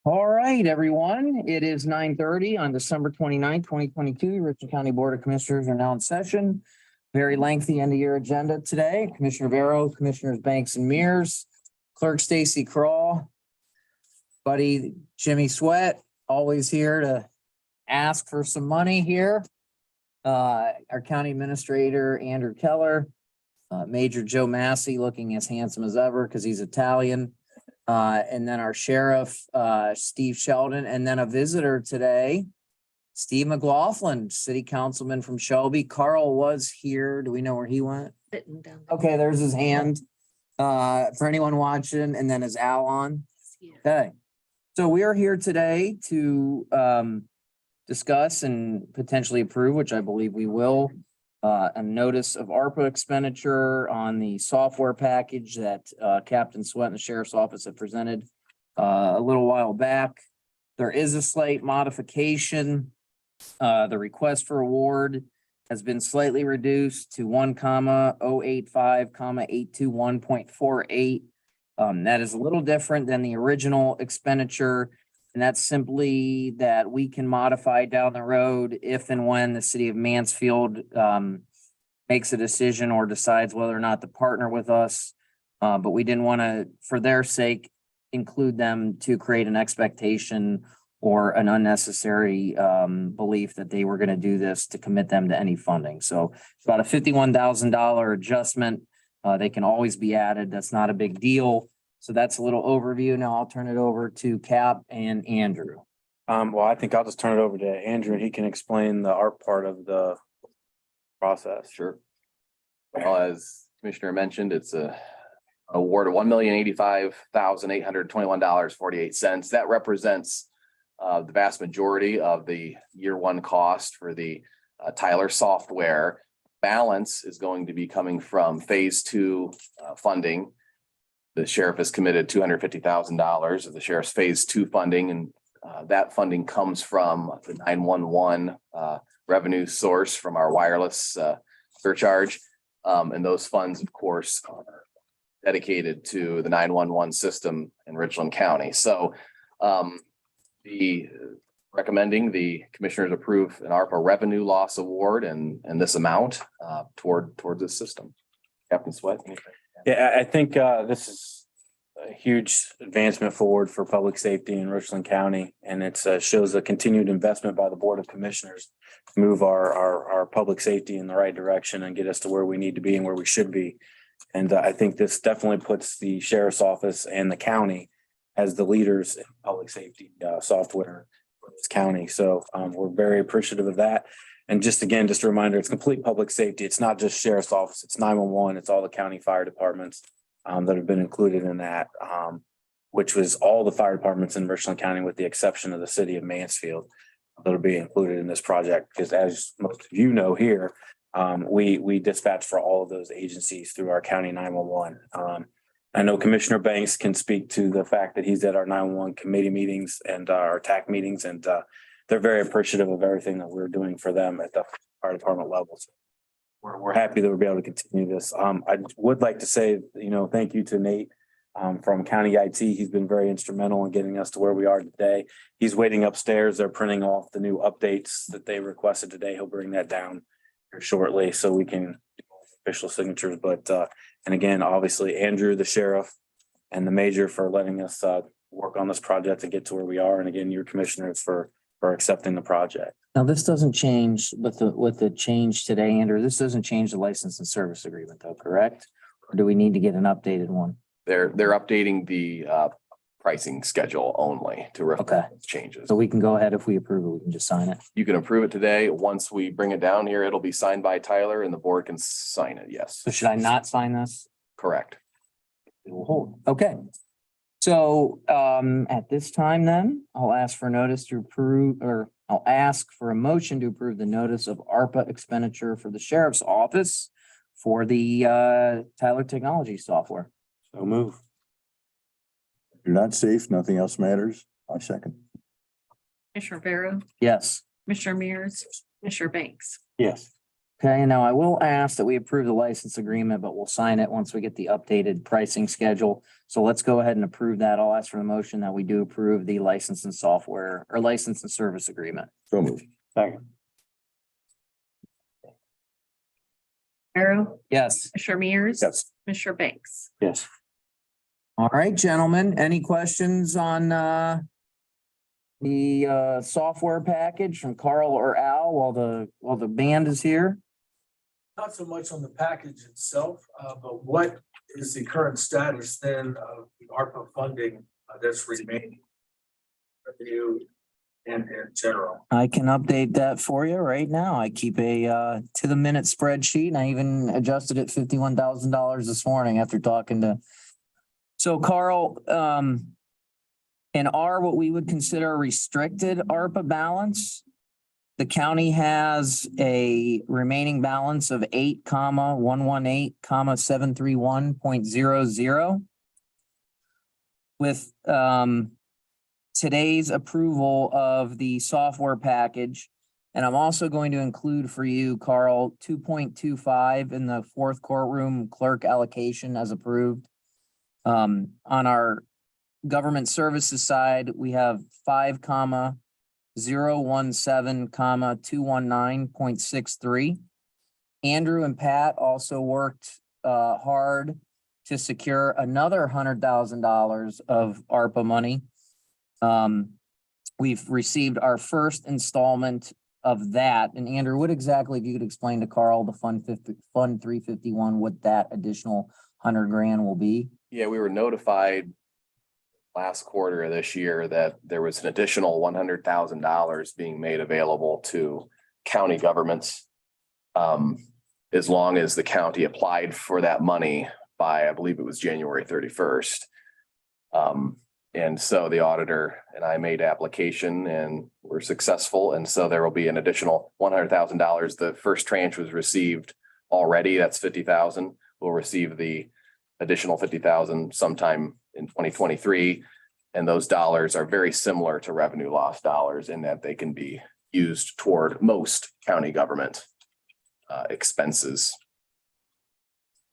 All right, everyone. It is 9:30 on December 29th, 2022. Richland County Board of Commissioners are now in session. Very lengthy end of year agenda today. Commissioner Vero, Commissioners Banks and Mears, Clerk Stacy Crawl, buddy Jimmy Sweat, always here to ask for some money here. Our County Administrator Andrew Keller, Major Joe Massey, looking as handsome as ever because he's Italian. And then our sheriff, Steve Sheldon, and then a visitor today, Steve McLaughlin, city councilman from Shelby. Carl was here. Do we know where he went? Sitting down. Okay, there's his hand. For anyone watching, and then is Al on? Yeah. Okay. So we are here today to discuss and potentially approve, which I believe we will, a notice of ARPA expenditure on the software package that Captain Sweat and the Sheriff's Office have presented a little while back. There is a slight modification. The request for award has been slightly reduced to 1,085,821.48. That is a little different than the original expenditure. And that's simply that we can modify down the road if and when the city of Mansfield makes a decision or decides whether or not to partner with us. But we didn't want to, for their sake, include them to create an expectation or an unnecessary belief that they were going to do this to commit them to any funding. So it's about a $51,000 adjustment. They can always be added. That's not a big deal. So that's a little overview. Now I'll turn it over to Cap and Andrew. Well, I think I'll just turn it over to Andrew and he can explain the art part of the process. Sure. Well, as Commissioner mentioned, it's a award of $1,085,821.48. That represents the vast majority of the year one cost for the Tyler software. Balance is going to be coming from phase two funding. The sheriff has committed $250,000 of the sheriff's phase two funding, and that funding comes from the 911 revenue source from our wireless surcharge. And those funds, of course, are dedicated to the 911 system in Richland County. So recommending the commissioners approve an ARPA revenue loss award and this amount toward this system. Captain Sweat. Anything? Yeah, I think this is a huge advancement forward for public safety in Richland County. And it shows a continued investment by the Board of Commissioners to move our public safety in the right direction and get us to where we need to be and where we should be. And I think this definitely puts the sheriff's office and the county as the leaders in public safety software for this county. So we're very appreciative of that. And just a reminder, it's complete public safety. It's not just sheriff's office, it's 911, it's all the county fire departments that have been included in that, which was all the fire departments in Richland County with the exception of the city of Mansfield that'll be included in this project. Because as most of you know here, we dispatch for all of those agencies through our county 911. I know Commissioner Banks can speak to the fact that he's at our 911 committee meetings and our TAC meetings, and they're very appreciative of everything that we're doing for them at the fire department level. So we're happy that we'll be able to continue this. I would like to say, thank you to Nate from County IT. He's been very instrumental in getting us to where we are today. He's waiting upstairs. They're printing off the new updates that they requested today. He'll bring that down here shortly so we can do official signatures. But and again, obviously, Andrew, the sheriff, and the major for letting us work on this project to get to where we are. And again, your commissioners for accepting the project. Now, this doesn't change with the change today, Andrew. This doesn't change the license and service agreement though, correct? Or do we need to get an updated one? They're updating the pricing schedule only to reflect changes. So we can go ahead if we approve it, we can just sign it. You can approve it today. Once we bring it down here, it'll be signed by Tyler and the board can sign it. Yes, So should I not sign this? correct. It will hold. Okay. So at this time then, I'll ask for notice to approve, or I'll ask for a motion to approve the notice of ARPA expenditure for the sheriff's office for the Tyler Technology software. So move. If you're not safe, nothing else matters. I second. Commissioner Vero, Yes. Commissioner Mears, Commissioner Banks. Yes. Okay, now I will ask that we approve the license agreement, but we'll sign it once we get the updated pricing schedule. So let's go ahead and approve that. I'll ask for the motion that we do approve the license and software or license and service agreement. So moved. Second. Arrow, Yes. Commissioner Mears. Yes. Commissioner Banks. Yes. All right, gentlemen, any questions on the software package from Carl or Al while the band is here? Not so much on the package itself, but what is the current status then of the ARPA funding that's remaining? Review and in general. I can update that for you right now. I keep a to the minute spreadsheet and I even adjusted it $51,000 this morning after talking to. So Carl, in our, what we would consider a restricted ARPA balance, the county has a remaining balance of 8,118,731.00. With today's approval of the software package. And I'm also going to include for you, Carl, 2.25 in the fourth courtroom clerk allocation as approved. On our government services side, we have 5,017,219.63. Andrew and Pat also worked hard to secure another $100,000 of ARPA money. We've received our first installment of that. And Andrew, what exactly, if you could explain to Carl, the Fund 351, what that additional $100,000 will be? Yeah, we were notified last quarter of this year that there was an additional $100,000 being made available to county governments. As long as the county applied for that money by, I believe it was January 31st. And so the auditor and I made application and were successful. And so there will be an additional $100,000. The first tranche was received already. That's 50,000. We'll receive the additional 50,000 sometime in 2023. And those dollars are very similar to revenue loss dollars in that they can be used toward most county government expenses.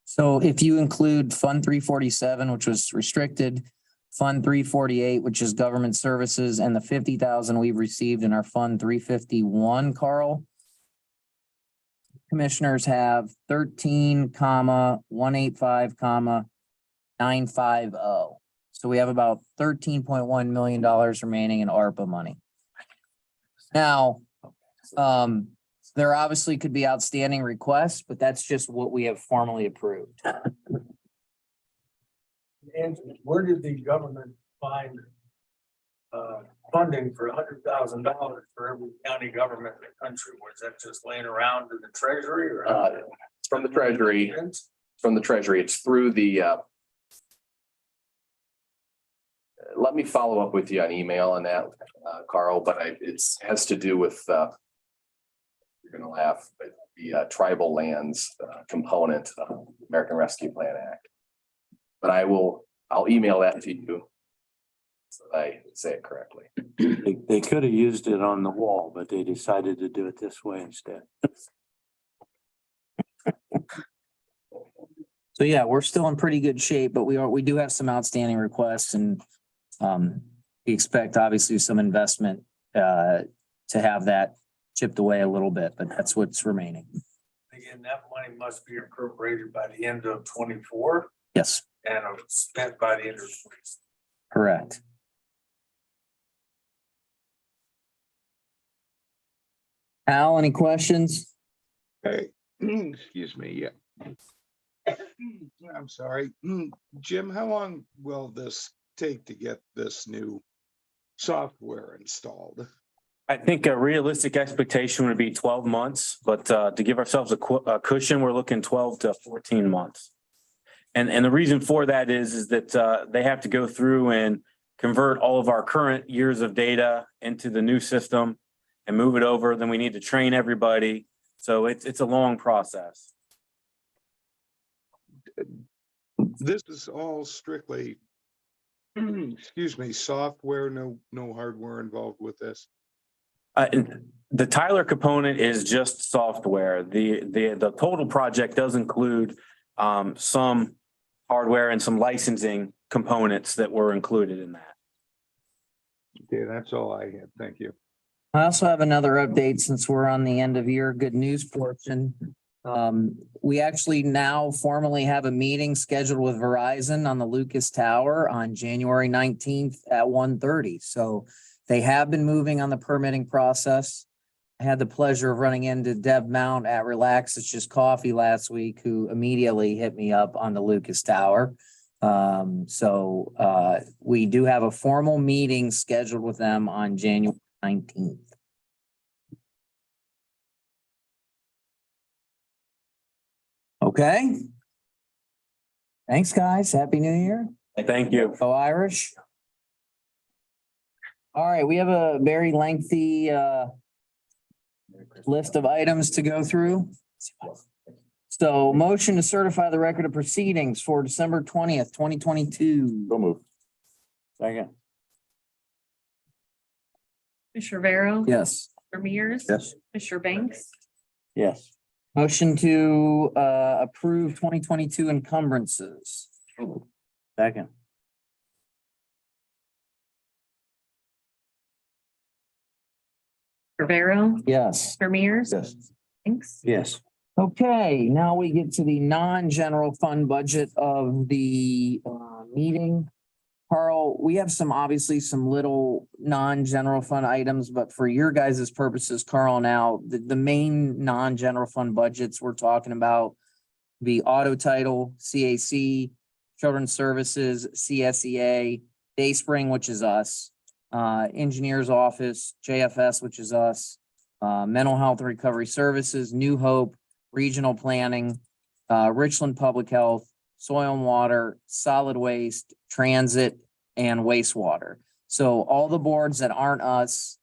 So if you include Fund 347, which was restricted, Fund 348, which is government services, and the 50,000 we've received in our Fund 351, Carl, commissioners have 13,185,950. So we have about $13.1 million remaining in ARPA money. Now, there obviously could be outstanding requests, but that's just what we have formally approved. And where did the government find funding for $100,000 for every county government in the country? Was that just laying around in the treasury or? From the treasury, it's through the let me follow up with you on email on that, Carl, but it has to do with you're gonna laugh, but the tribal lands component of the American Rescue Plan Act. But I'll email that to you so that I say it correctly. They could have used it on the wall, but they decided to do it this way instead. So yeah, we're still in pretty good shape, but we do have some outstanding requests and we expect obviously some investment to have that chipped away a little bit, but that's what's remaining. Again, that money must be appropriated by the end of 24 Yes, and spent by the end of 26. correct. Al, any questions? Hey, excuse me, yeah. I'm sorry. Jim, how long will this take to get this new software installed? I think a realistic expectation would be 12 months, but to give ourselves a cushion, we're looking 12 to 14 months. And the reason for that is that they have to go through and convert all of our current years of data into the new system and move it over. Then we need to train everybody. So it's a long process. This is all strictly, excuse me, software, no hardware involved with this. The Tyler component is just software. The total project does include some hardware and some licensing components that were included in that. Okay, that's all I had. Thank you. I also have another update since we're on the end of year good news portion. We actually now formally have a meeting scheduled with Verizon on the Lucas Tower on January 19th at 1:30. So they have been moving on the permitting process. I had the pleasure of running into Deb Mount at Relax It's Just Coffee last week, who immediately hit me up on the Lucas Tower. We do have a formal meeting scheduled with them on January 19th. Okay. Thanks, guys. Happy New Year. Thank you. Go Irish. All right, we have a very lengthy list of items to go through. So motion to certify the record of proceedings for December 20th, 2022. Go move. Second. Commissioner Vero. Yes. Commissioner Mears. Yes. Commissioner Banks. Yes. Motion to approve 2022 encumbrances. Second. Commissioner Vero. Yes. Commissioner Mears. Yes. Banks. Yes. Okay, now we get to the non-general fund budget of the meeting. Carl, we have obviously some little non-general fund items, but for your guys' purposes, Carl, now the main non-general fund budgets we're talking about be auto title, CAC, children's services, CSEA, Dayspring, which is us, engineer's office, JFS, which is us, mental health and recovery services, New Hope, regional planning, Richland Public Health, soil and water, solid waste, transit, and wastewater. So all the boards that aren't us,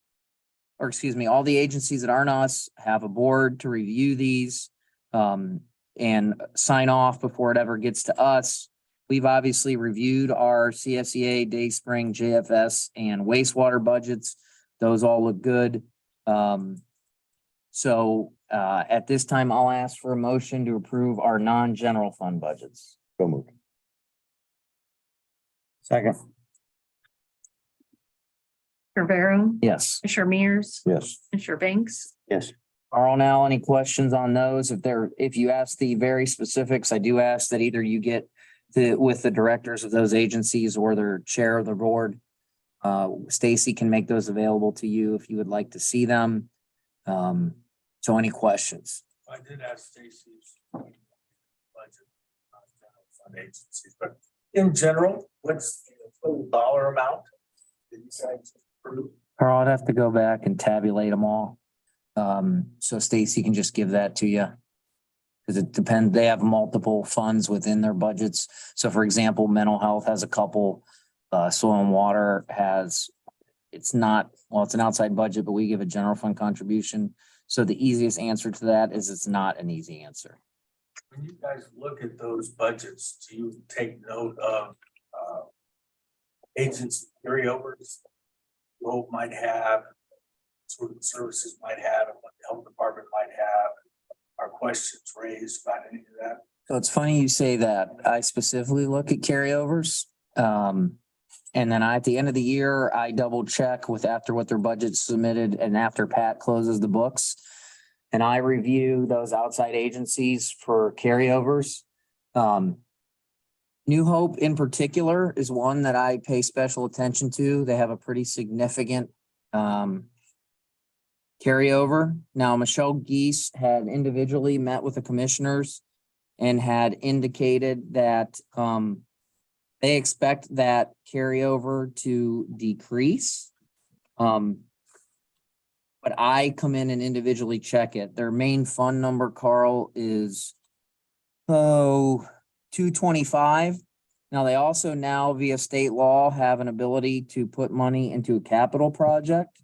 or excuse me, all the agencies that aren't us have a board to review these and sign off before it ever gets to us. We've obviously reviewed our CSEA, Dayspring, JFS, and wastewater budgets. Those all look good. At this time, I'll ask for a motion to approve our non-general fund budgets. Go move. Second. Commissioner Vero. Yes. Commissioner Mears. Yes. Commissioner Banks. Yes. Carl, now any questions on those? If you ask the very specifics, I do ask that either you get with the directors of those agencies or their chair of the board. Stacy can make those available to you if you would like to see them. So any questions? I did ask Stacy's budget, general fund agencies, but in general, what's the total dollar amount that you guys approve? Carl, I'd have to go back and tabulate them all. So Stacy can just give that to you. Because it depends, they have multiple funds within their budgets. So for example, mental health has a couple, soil and water it's an outside budget, but we give a general fund contribution. So the easiest answer to that is it's not an easy answer. When you guys look at those budgets, do you take note of agents carryovers? Hope might have, sort of services might have, and what the health department might have, are questions raised about any of that? So it's funny you say that. I specifically look at carryovers. And then at the end of the year, I double check after what their budget submitted and after Pat closes the books. And I review those outside agencies for carryovers. New Hope in particular is one that I pay special attention to. They have a pretty significant carryover. Now, Michelle Geese had individually met with the commissioners and had indicated that they expect that carryover to decrease. But I come in and individually check it. Their main fund number, Carl, is 225. Now, they also now via state law have an ability to put money into a capital project.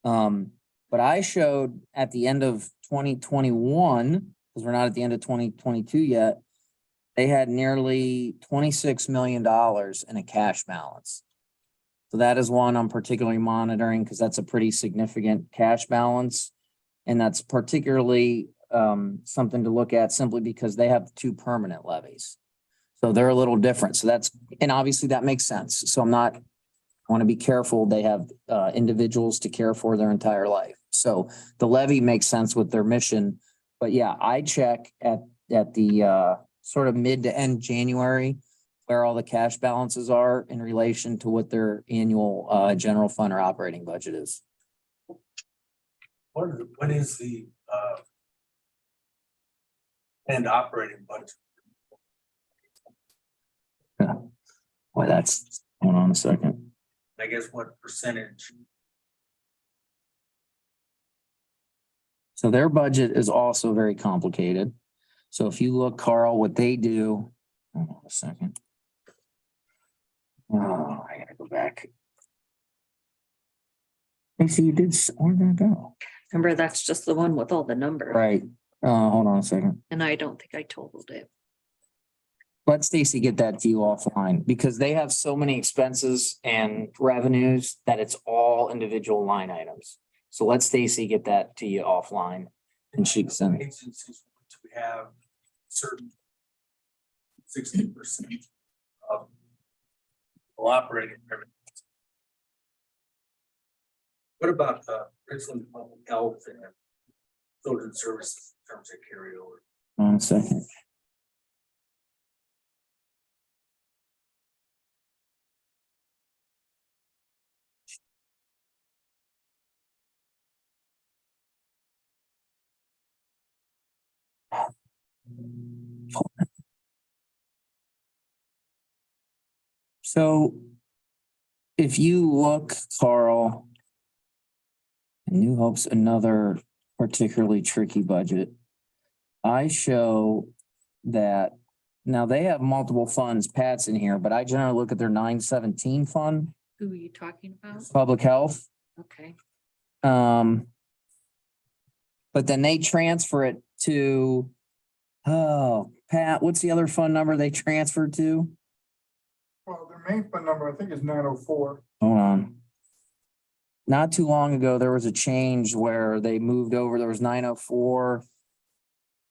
But I showed at the end of 2021, because we're not at the end of 2022 yet, they had nearly $26 million in a cash balance. So that is one I'm particularly monitoring because that's a pretty significant cash balance. And that's particularly something to look at simply because they have two permanent levies. So they're a little different. So that's, and obviously that makes sense. So I want to be careful. They have individuals to care for their entire life. So the levy makes sense with their mission. But yeah, I check at the sort of mid to end January where all the cash balances are in relation to what their annual general fund or operating budget is. What is the and operating budget? Boy, that's, hold on a second. I guess what percentage? So their budget is also very complicated. So if you look, Carl, what they do, hold on a second. Oh, I gotta go back. Hey, so you did, where'd that go? Remember, that's just the one with all the numbers. Right, hold on a second. And I don't think I totaled it. Let Stacy get that to you offline because they have so many expenses and revenues that it's all individual line items. So let Stacy get that to you offline and she can send it. Agencies, we have certain 60% of operating revenue. What about Richland Public Health and Children's Services in terms of carryover? Hold on a second. So if you look, Carl, New Hope's another particularly tricky budget. I show that now they have multiple funds, Pat's in here, but I generally look at their 917 fund, Who are you talking about? public health. Okay. But then they transfer it to, oh, Pat, what's the other fund number they transferred to? Well, their main fund number, I think, is 904. Hold on. Not too long ago, there was a change where they moved over, there was 904.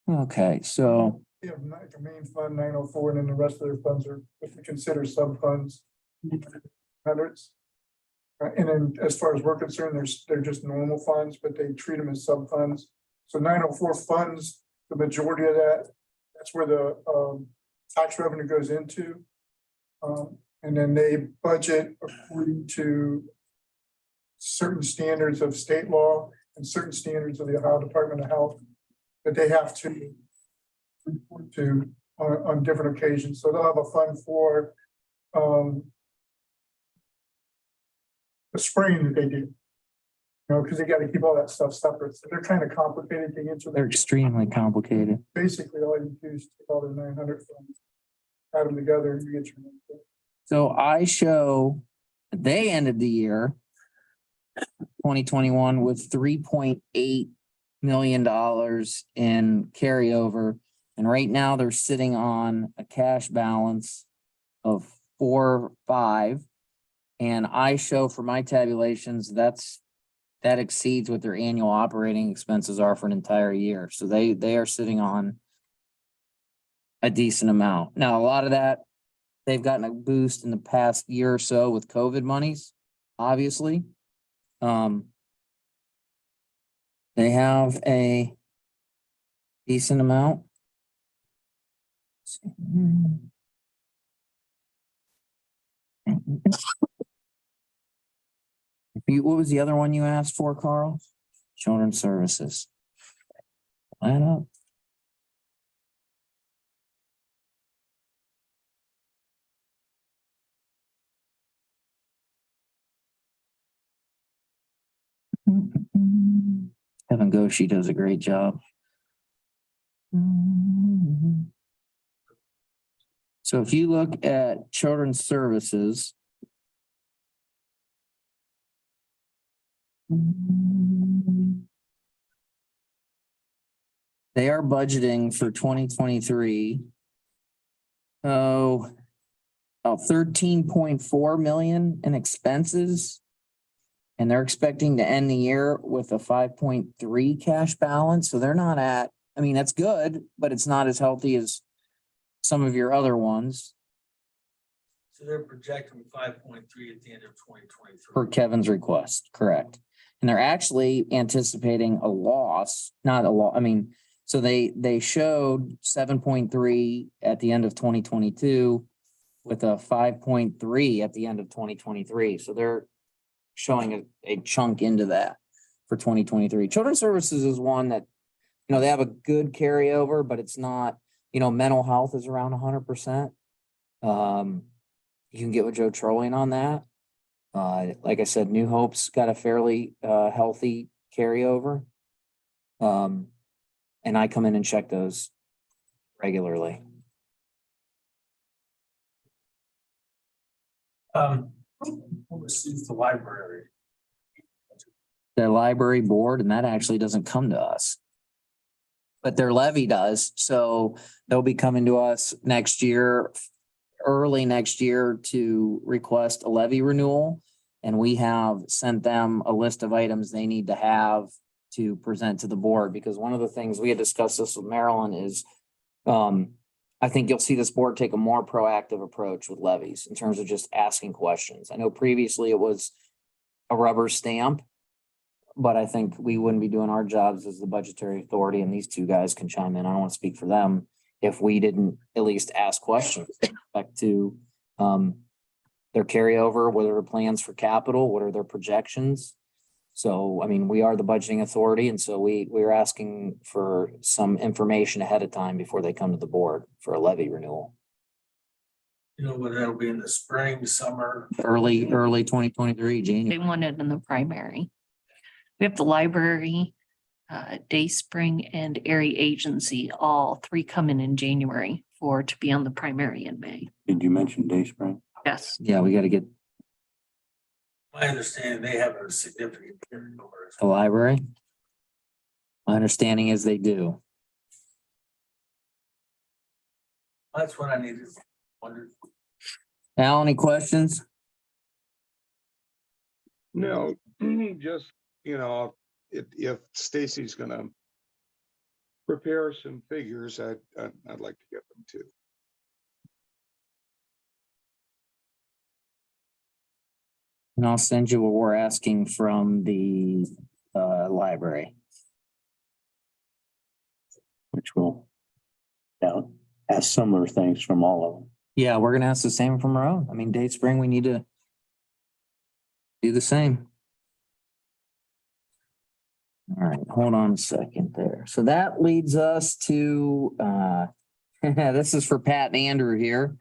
Okay, so, They have the main fund 904, and then the rest of their funds are, if you consider sub funds, hundreds. And then as far as we're concerned, they're just normal funds, but they treat them as sub funds. So 904 funds, the majority of that's where the tax revenue goes into. And then they budget according to certain standards of state law and certain standards of the Ohio Department of Health that they have to report to on different occasions. So they'll have a fund for the spraying that they do. You know, because they got to keep all that stuff separate. So they're kind of complicated to answer. they're extremely complicated. Basically, all you do is take all the 900 funds, add them together, and you get your number. So I show they ended the year 2021 with $3.8 million in carryover. And right now they're sitting on a cash balance of 4.5. And I show for my tabulations, that exceeds what their annual operating expenses are for an entire year. So they are sitting on a decent amount. Now, a lot of that, they've gotten a boost in the past year or so with COVID monies, obviously. They have a decent amount. What was the other one you asked for, Carl? Children's Services. Line up. Kevin Goshi does a great job. So if you look at Children's Services, they are budgeting for 2023. Oh, about about 13.4 million in expenses. And they're expecting to end the year with a 5.3 cash balance. So they're not at, I mean, that's good, but it's not as healthy as some of your other ones So they're projecting 5.3 at the end of 2023. per Kevin's request, correct? And they're actually anticipating a loss, not a lot. I mean, so they showed 7.3 at the end of 2022 with a 5.3 at the end of 2023. So they're showing a chunk into that for 2023. Children's Services is one that, you know, they have a good carryover, but it's not, you know, mental health is around 100%. You can get with Joe Trolling on that. Like I said, New Hope's got a fairly healthy carryover. And I come in and check those regularly. Who receives the library? Their library board, and that actually doesn't come to us. But their levy does, so they'll be coming to us next year, early next year to request a levy renewal. And we have sent them a list of items they need to have to present to the board, because one of the things we had discussed this with Marilyn is I think you'll see this board take a more proactive approach with levies in terms of just asking questions. I know previously it was a rubber stamp, but I think we wouldn't be doing our jobs as the budgetary authority, and these two guys can chime in. I don't want to speak for them if we didn't at least ask questions with respect to their carryover, what are their plans for capital, what are their projections? So, I mean, we are the budgeting authority, and so we're asking for some information ahead of time before they come to the board for a levy renewal. You know, whether that'll be in the spring, summer. Early 2023, They January. want it in the primary. We have the library, Dayspring and Area Agency, all three coming in January to be on the primary in May. Did you mention Dayspring? Yes, Yeah, we got to get My understanding, they have a significant carryover. the library. My understanding is they do. That's what I needed. Wondered. Al, any questions? No, just, you know, if Stacy's gonna prepare some figures, I'd like to get them too. And I'll send you what we're asking from the library. Which will, yeah, ask similar things from all of them. Yeah, we're gonna ask the same from our own. I mean, Dayspring, we need to do the same. All right, hold on a second there. So that leads us to this is for Pat and Andrew here.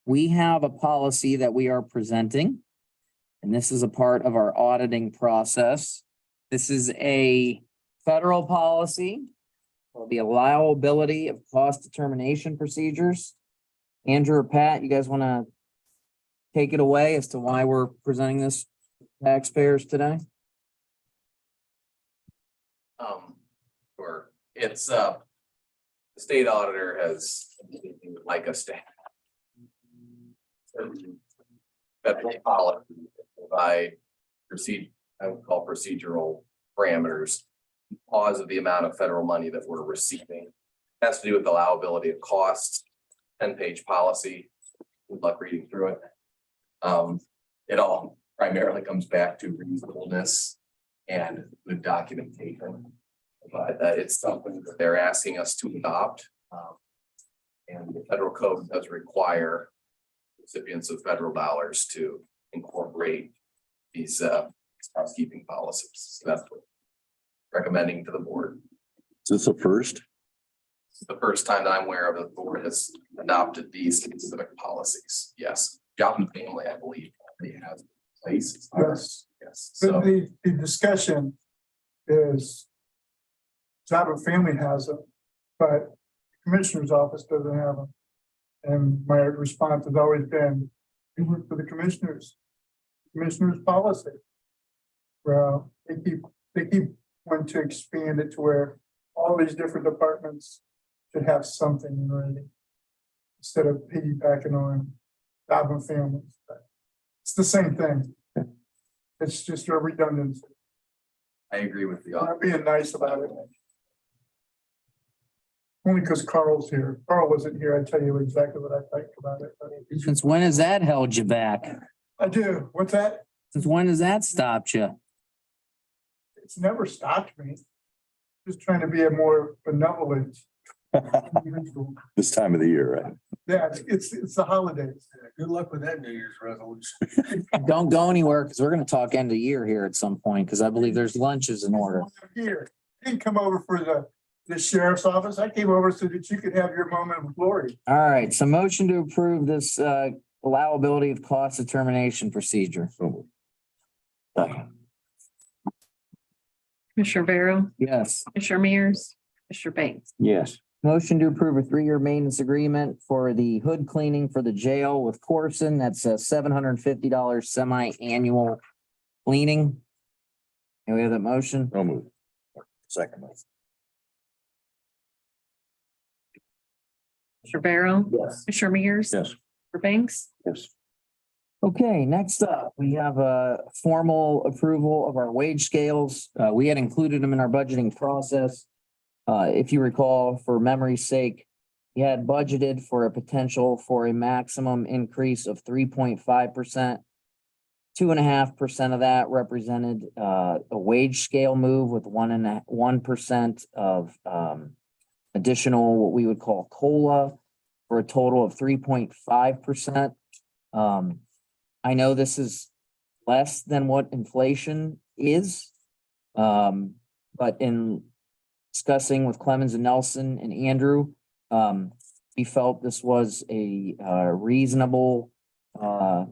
We have a policy that we are presenting, and this is a part of our auditing process. This is a federal policy. There'll be a allowability of cost determination procedures. Andrew or Pat, you guys want to take it away as to why we're presenting this to taxpayers today? Sure, it's, the state auditor has, like us to federal policy provide I would call procedural parameters, cause of the amount of federal money that we're receiving. It has to do with allowability of costs, 10-page policy. Good luck reading through it. It all primarily comes back to reasonableness and good documentation. But it's something that they're asking us to adopt. And the federal code does require recipients of federal dollars to incorporate these housekeeping policies. So that's what I'm recommending to the board. Is this a first? This is the first time that I'm aware of the board has adopted these specific policies. Yes, Job and Family, I believe, already has in place. Yes. Yes. But So the discussion is Job and Family has it, but the Commissioner's Office doesn't have them. And my response has always been, we work for the commissioners policy. Well, they keep wanting to expand it to where all these different departments should have something in writing. instead of piggybacking on Dobbin families. It's the same thing. It's just a redundancy. I agree with the. I'm being nice about it. Only because Carl's here. Carl wasn't here. I tell you exactly what I think about it. Since when has that held you back? I do. What's that? Since when has that stopped you? It's never stopped me. Just trying to be a more benevolent individual. This time of the year, right? Yeah, it's the holidays. Good luck with that New Year's resolution. Don't go anywhere because we're going to talk end of year here at some point because I believe there's lunches in order. Here, I didn't come over for the sheriff's office. I came over so that you could have your moment of glory. All right, so motion to approve this allowability of cost determination procedure. Commissioner Barrow, Yes. Commissioner Mears, Commissioner Banks. Yes. Motion to approve a 3-year maintenance agreement for the hood cleaning for the jail with Corson. That's a $750 semi-annual cleaning. And we have that motion. No move. Second. Commissioner Barrow, Yes. Commissioner Mears. Yes. Commissioner Banks. Yes. Okay, next up, we have a formal approval of our wage scales. We had included them in our budgeting process. If you recall, for memory's sake, we had budgeted for a potential for a maximum increase of 3.5%. 2.5% of that represented a wage scale move with 1% of additional, what we would call COLA, for a total of 3.5%. I know this is less than what inflation is. But in discussing with Clemens and Nelson and Andrew, we felt this was a reasonable, what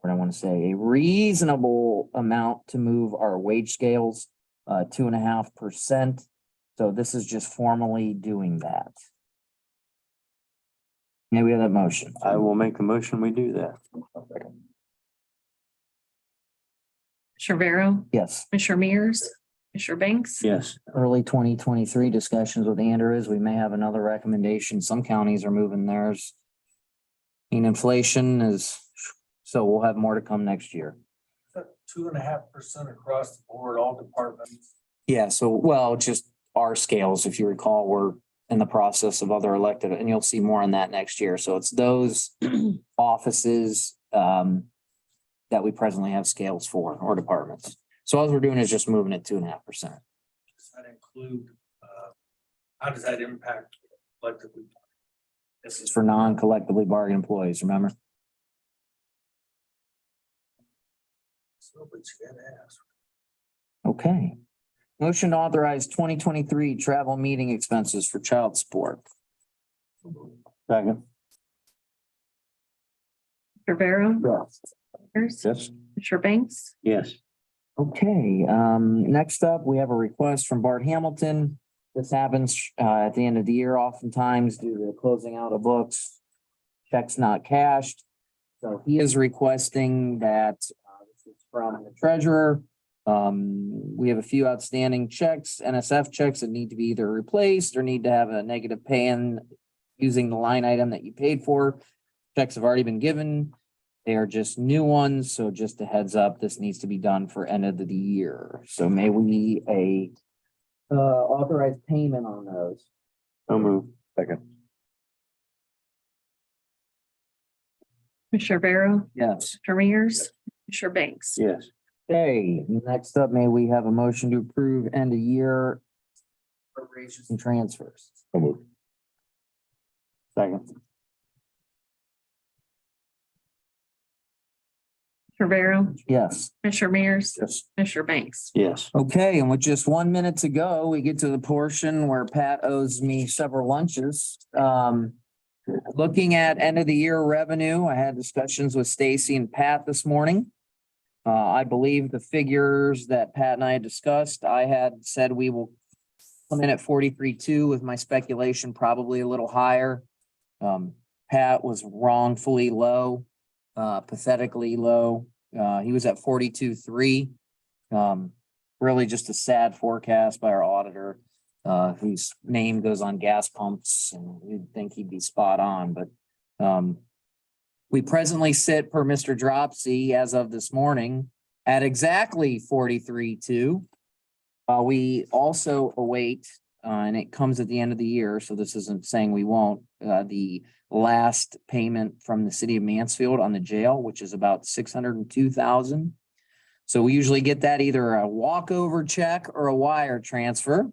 I want to say, a reasonable amount to move our wage scales, 2.5%. So this is just formally doing that. May we have that motion? I will make the motion. We do that. Commissioner Barrow, Yes. Commissioner Mears, Commissioner Banks. Yes. Early 2023 discussions with Andrew is we may have another recommendation. Some counties are moving theirs. And inflation is, so we'll have more to come next year. 2.5% across the board, all departments. Yeah, so, well, just our scales, if you recall, we're in the process of other elected, and you'll see more on that next year. So it's those offices that we presently have scales for, or departments. So all we're doing is just moving it 2.5%. Does that include, how does that impact collectively? This is for non-collectively bargained employees, remember? So, but you gotta ask. Okay. Motion to authorize 2023 travel meeting expenses for child support. Second. Commissioner Barrow, Mears, Yes. Commissioner Banks. Yes. Okay, next up, we have a request from Bart Hamilton. This happens at the end of the year oftentimes due to closing out of books, checks not cashed. So he is requesting that this is from the treasurer. We have a few outstanding checks, NSF checks that need to be either replaced or need to have a negative pay-in using the line item that you paid for. Checks have already been given. They are just new ones, so just a heads up, this needs to be done for end of the year. So may we authorized payment on those? So move. Second. Commissioner Barrow, Yes. Commissioner Mears, Commissioner Banks. Yes. Okay, next up, may we have a motion to approve end of year appropriations and transfers? No move. Second. Commissioner Barrow, Yes. Commissioner Mears, Yes. Commissioner Banks. Yes. Okay, and with just 1 minute to go, we get to the portion where Pat owes me several lunches. Looking at end of the year revenue, I had discussions with Stacy and Pat this morning. I believe the figures that Pat and I had discussed, I had said we will come in at 43.2 with my speculation, probably a little higher. Pat was wrongfully low, pathetically low. He was at 42.3. Really just a sad forecast by our auditor. whose name goes on gas pumps, and you'd think he'd be spot on, but we presently sit per Mr. Dropsy as of this morning at exactly 43.2. We also await, and it comes at the end of the year, so this isn't saying we won't, the last payment from the city of Mansfield on the jail, which is about 602,000. So we usually get that either a walkover check or a wire transfer.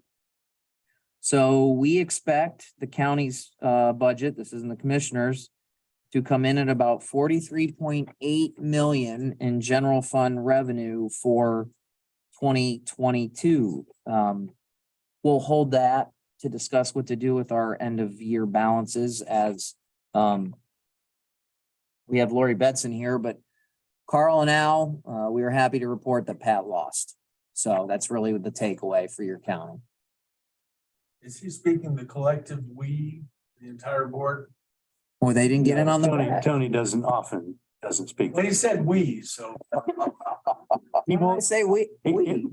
So we expect the county's budget, this isn't the commissioners, to come in at about 43.8 million in general fund revenue for 2022. We'll hold that to discuss what to do with our end of year balances as we have Lori Betson here, but Carl and Al, we are happy to report that Pat lost. So that's really the takeaway for your county. Is he speaking the collective we, the entire board? Well, they didn't get in on the. Tony doesn't speak. Well, he said we, so. He When I won't say we.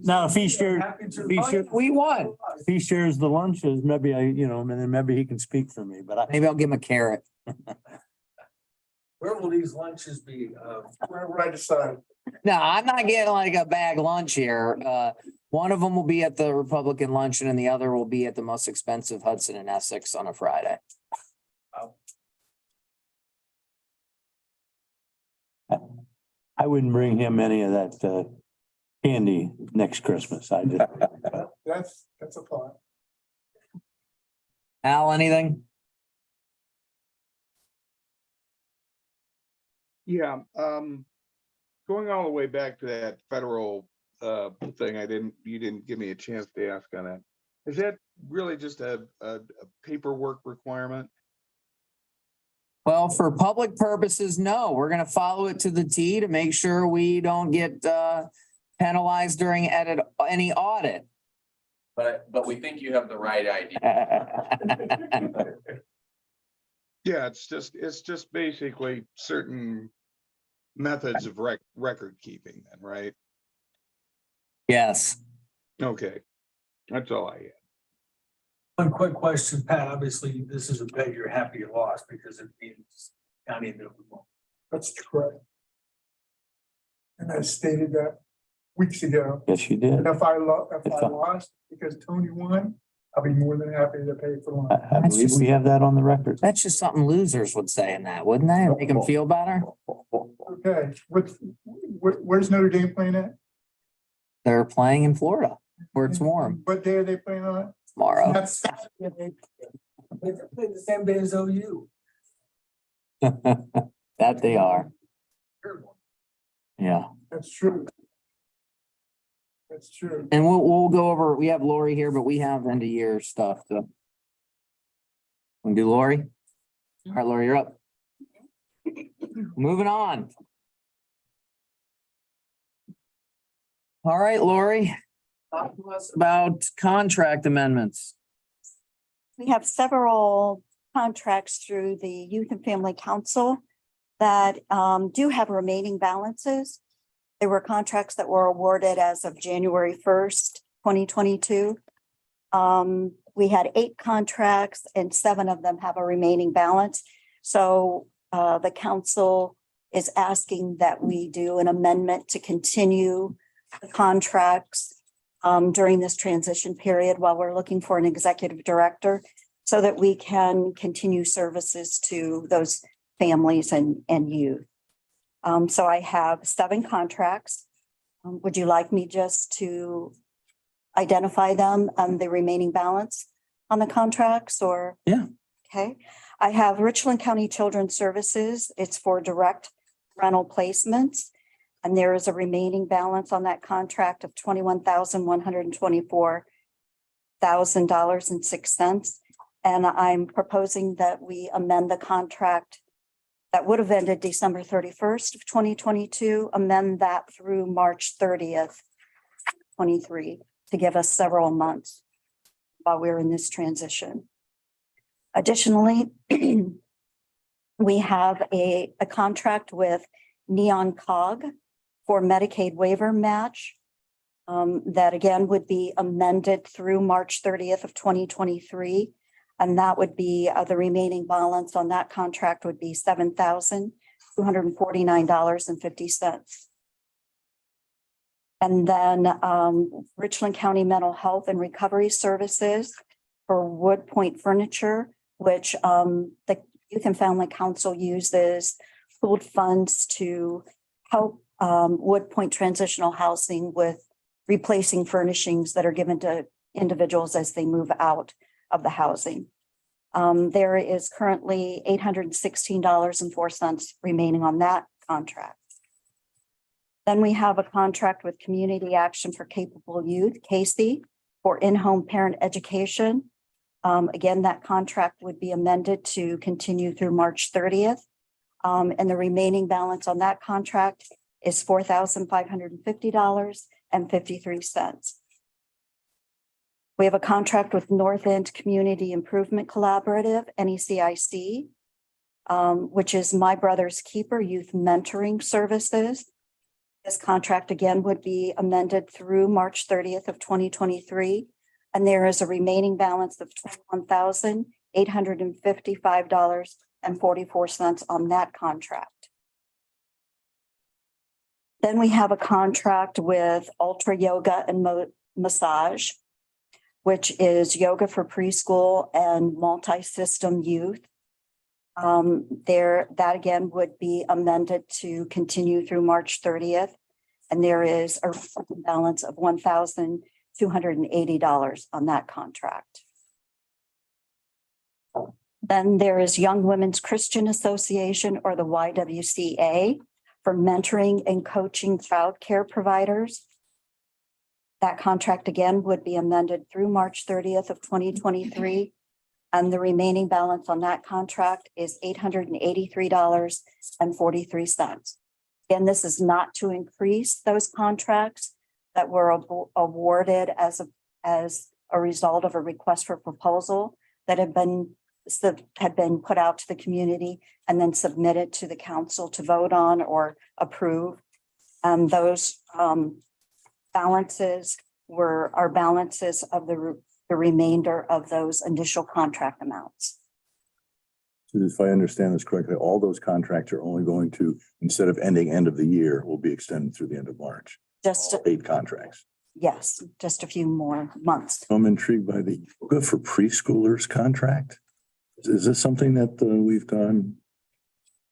Now, if he shares, Happy to- he should- We won. if he shares the lunches, maybe and then maybe he can speak for me, but Maybe I'll give him a carrot. Where will these lunches be? Wherever I decide. No, I'm not getting like a bag lunch here. One of them will be at the Republican luncheon and the other will be at the most expensive Hudson and Essex on a Friday. I wouldn't bring him any of that candy next Christmas. I just, That's a thought. Al, anything? Yeah, going all the way back to that federal thing, you didn't give me a chance to ask on that. Is that really just a paperwork requirement? Well, for public purposes, no, we're gonna follow it to the T to make sure we don't get penalized during any audit. But we think you have the right idea. Yeah, it's just basically certain methods of record keeping then, right? Yes. Okay, that's all I had. One quick question, Pat. Obviously, this is a bet you're happy you lost because it means county that we won't. That's correct. And I stated that weeks ago. yes, you did. And if I lost because Tony won, I'll be more than happy to pay for lunch. I believe we have that on the record. That's just something losers would say in that, wouldn't they? Make them feel better. Okay, where's Notre Dame playing at? They're playing in Florida where it's warm What day are they playing on? tomorrow. That's They play the same day as OU. That they are. Yeah. That's true. That's true. And we'll go over, we have Lori here, but we have end of year stuff to. Want to do Lori? All right, Lori, you're up. Moving on. All right, Lori. Talk to us about contract amendments. We have several contracts through the Youth and Family Council that do have remaining balances. There were contracts that were awarded as of January 1st, 2022. We had 8 contracts and 7 of them have a remaining balance. So the council is asking that we do an amendment to continue the contracts during this transition period while we're looking for an executive director so that we can continue services to those families and youth. So I have 7 contracts. Would you like me just to identify them and the remaining balance on the contracts or? Yeah. Okay. I have Richland County Children's Services. It's for direct rental placements. And there is a remaining balance on that contract of $21,124,000.06. And I'm proposing that we amend the contract that would have ended December 31st of 2022, amend that through March 30th, 23, to give us several months while we're in this transition. Additionally, we have a contract with Neon Cog for Medicaid waiver match. That again would be amended through March 30th of 2023. And that would be, the remaining balance on that contract would be $7,249.50. And then Richland County Mental Health and Recovery Services for Wood Point Furniture, which the Youth and Family Council uses pooled funds to help Wood Point Transitional Housing with replacing furnishings that are given to individuals as they move out of the housing. There is currently $816.04 remaining on that contract. Then we have a contract with Community Action for Capable Youth, CASE, for in-home parent education. Again, that contract would be amended to continue through March 30th. And the remaining balance on that contract is $4,550.53. We have a contract with North End Community Improvement Collaborative, NECIC, which is My Brother's Keeper Youth Mentoring Services. This contract again would be amended through March 30th of 2023. And there is a remaining balance of $21,855.44 on that contract. Then we have a contract with Ultra Yoga and Massage, which is yoga for preschool and multi-system youth. That again would be amended to continue through March 30th. And there is a balance of $1,280 on that contract. Then there is Young Women's Christian Association, or the YWCA, for mentoring and coaching childcare providers. That contract again would be amended through March 30th of 2023. And the remaining balance on that contract is $883.43. Again, this is not to increase those contracts that were awarded as a result of a request for proposal that had been put out to the community and then submitted to the council to vote on or approve. And those balances are balances of the remainder of those initial contract amounts. So if I understand this correctly, all those contracts are only going to, instead of ending end of the year, will be extended through the end of March. Just, All 8 contracts. yes, just a few more months. I'm intrigued by the yoga for preschoolers contract. Is this something that we've done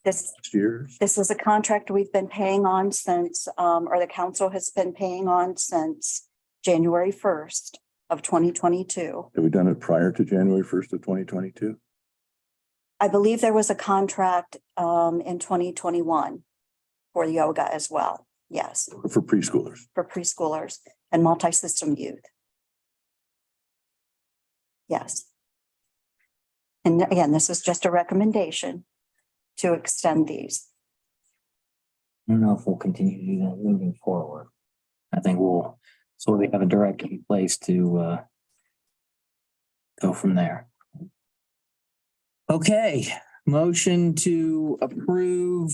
This last year? This is a contract we've been paying on since, or the council has been paying on since January 1st of 2022. Have we done it prior to January 1st of 2022? I believe there was a contract in 2021 for yoga as well. Yes, For preschoolers? for preschoolers and multi-system youth. Yes. And again, this is just a recommendation to extend these. I don't know if we'll continue to do that moving forward. I think we'll sort of have a directive in place to go from there. Okay, motion to approve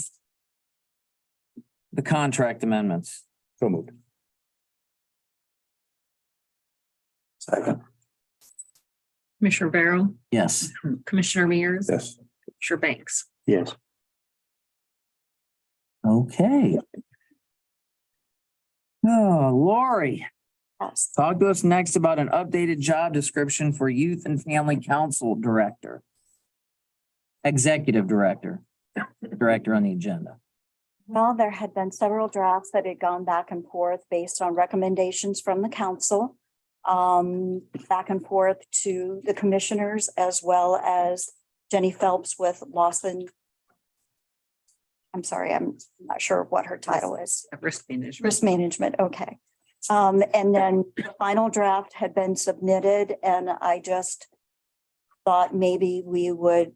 the contract amendments. So moved. Second. Commissioner Barrow, Yes. Commissioner Mears. Yes. Commissioner Banks. Yes. Okay. Oh, Lori, Yes. talk to us next about an updated job description for Youth and Family Council Director. Executive Director. Director on the agenda. Well, there had been several drafts that had gone back and forth based on recommendations from the council. Back and forth to the commissioners as well as Jenny Phelps with Lawson. I'm sorry, I'm not sure what her title is. Risk management. Risk management, okay. And then the final draft had been submitted and I just thought maybe we would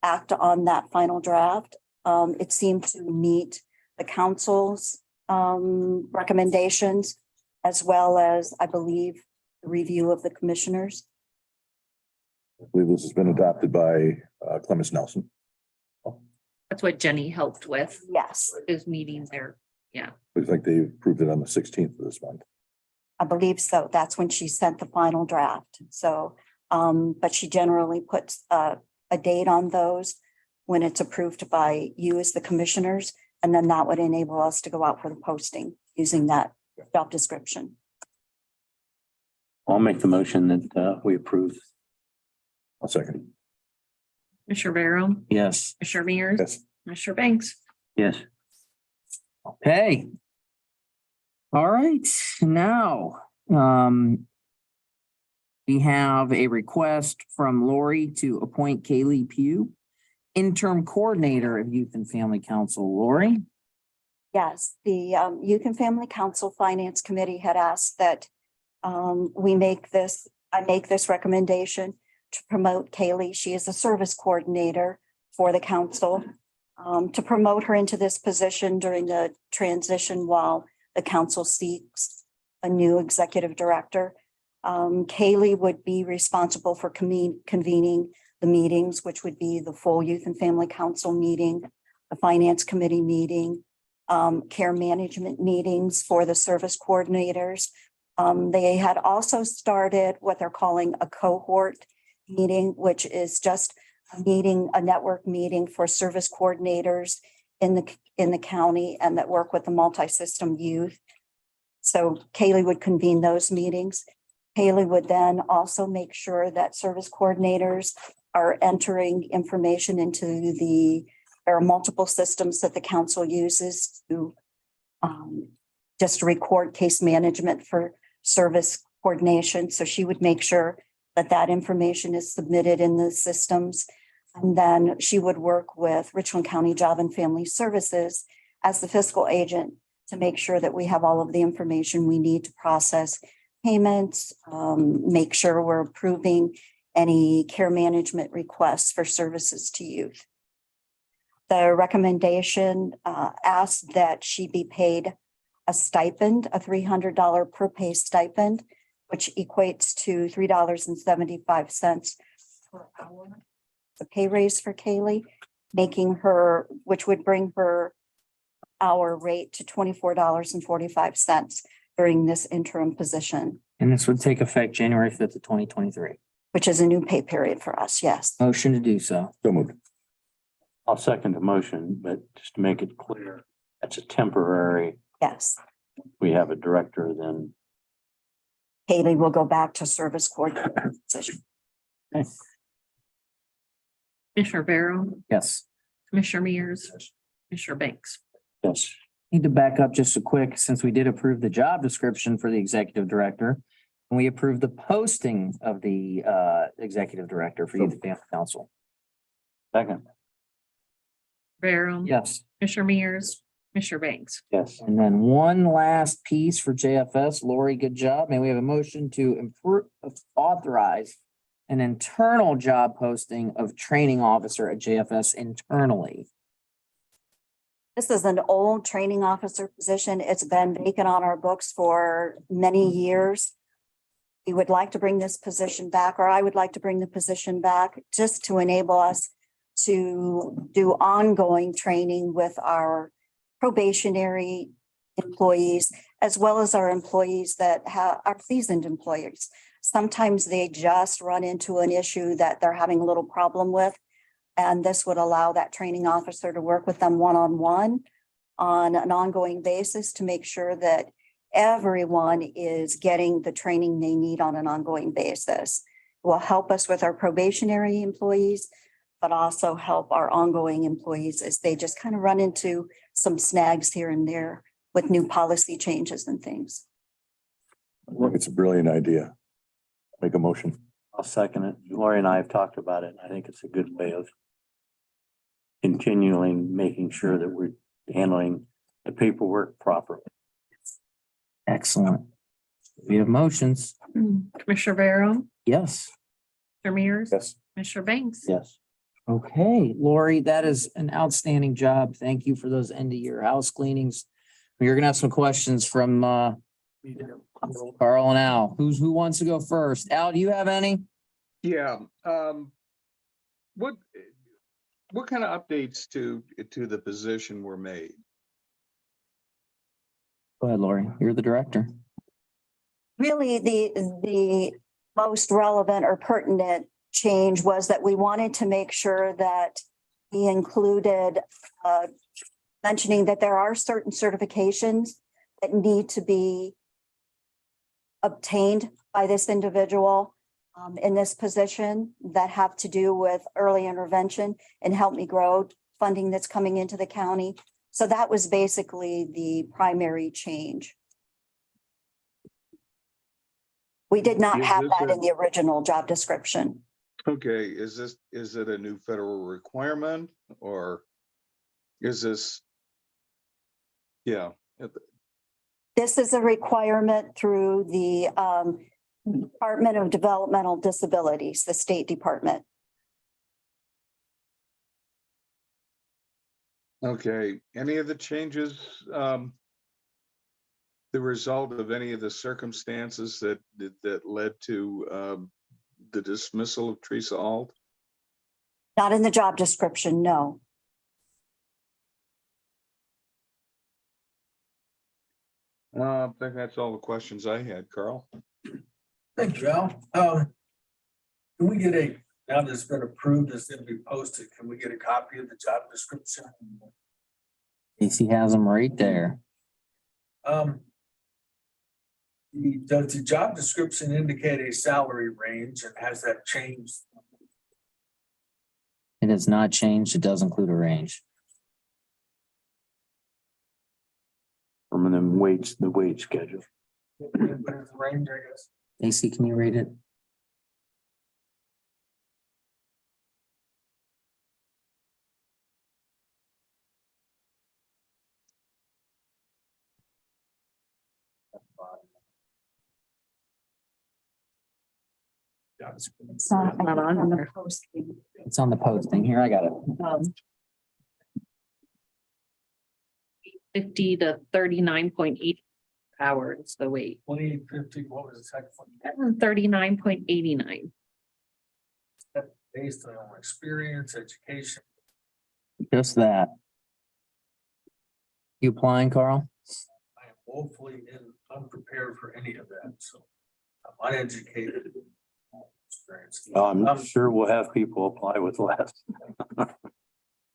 act on that final draft. It seemed to meet the council's recommendations as well as, I believe, the review of the commissioners. I believe this has been adopted by Clemens Nelson. That's what Jenny helped with, Yes, those meetings there. Looks like they approved it on the 16th of this month. I believe so. That's when she sent the final draft. So, but she generally puts a date on those when it's approved by you as the commissioners. And then that would enable us to go out for the posting using that job description. I'll make the motion that we approve. I'll second. Commissioner Barrow, Yes. Commissioner Mears, Yes. Commissioner Banks. Yes. Okay. All right, now, we have a request from Lori to appoint Kaylee Pugh, interim coordinator of Youth and Family Council. Lori? Yes, the Youth and Family Council Finance Committee had asked that I make this recommendation to promote Kaylee. She is a service coordinator for the council. To promote her into this position during the transition while the council seeks a new executive director. Kaylee would be responsible for convening the meetings, which would be the full Youth and Family Council meeting, the Finance Committee meeting, care management meetings for the service coordinators. They had also started what they're calling a cohort meeting, which is just a network meeting for service coordinators in the county and that work with the multi-system youth. So Kaylee would convene those meetings. Kaylee would then also make sure that service coordinators are entering information into there are multiple systems that the council uses to just record case management for service coordination. So she would make sure that that information is submitted in the systems. And then she would work with Richland County Job and Family Services as the fiscal agent to make sure that we have all of the information we need to process payments, make sure we're approving any care management requests for services to youth. The recommendation asked that she be paid a stipend, a $300 per pay stipend, which equates to $3.75 per hour. The pay raise for Kaylee, which would bring her hour rate to $24.45 during this interim position, And this would take effect January 5th of 2023. which is a new pay period for us. Yes. Motion to do so. So moved. I'll second the motion, but just to make it clear, that's a temporary. Yes. We have a director, then Kaylee will go back to service coordinator position. Commissioner Barrow, Yes. Commissioner Mears, Commissioner Banks. yes. Need to back up just a quick, since we did approve the job description for the executive director. And we approved the posting of the executive director for Youth and Family Council. Second, Barrow. Yes. Commissioner Mears, Commissioner Banks. yes. And then one last piece for JFS. Lori, good job. May we have a motion to authorize an internal job posting of training officer at JFS internally. This is an old training officer position. It's been vacant on our books for many years. We would like to bring this position back, or I would like to bring the position back just to enable us to do ongoing training with our probationary employees, as well as our employees that are seasoned employees. Sometimes they just run into an issue that they're having a little problem with. And this would allow that training officer to work with them one-on-one on an ongoing basis to make sure that everyone is getting the training they need on an ongoing basis. It will help us with our probationary employees, but also help our ongoing employees as they just kind of run into some snags here and there with new policy changes and things. I think it's a brilliant idea. Make a motion. I'll second it. Lori and I have talked about it. I think it's a good way of continually making sure that we're handling the paperwork properly. Excellent. We have motions. Commissioner Barrow, Yes. Commissioner Mears, Yes. Commissioner Banks. Yes. Okay, Lori, that is an outstanding job. Thank you for those end of year house cleanings. We're gonna have some questions from Carl and Al. Who wants to go first? Al, do you have any? Yeah, what kind of updates to the position were made? Go ahead, Lori. You're the director. really the most relevant or pertinent change was that we wanted to make sure that we included mentioning that there are certain certifications that need to be obtained by this individual in this position that have to do with early intervention and Help Me Grow funding that's coming into the county. So that was basically the primary change. We did not Is have this that a- in the original job description. Okay, is it a new federal requirement or is this? Yeah, This is a requirement through the Department of Developmental Disabilities, the State Department. okay. Any of the changes, the result of any of the circumstances that led to the dismissal of Teresa Alt? Not in the job description, no. I think that's all the questions I had, Carl. Thank you, Al. Can we get now that it's been approved, it's going to be posted, can we get a copy of the job description? Casey has them right there. Does the job description indicate a salary range and has that changed? It has not changed. It does include a range. From the wage schedule. What is the range, I guess? Casey, can you read it? It's not, Not on the there. posting. It's on the posting. Here, I got it. 50 to 39.8 hours, the wait. 2050, what was the second one? 39.89. Based on experience, education. Just that. You applying, Carl? I am woefully unprepared for any of that, so I'm uneducated. Experience. I'm sure we'll have people apply with less.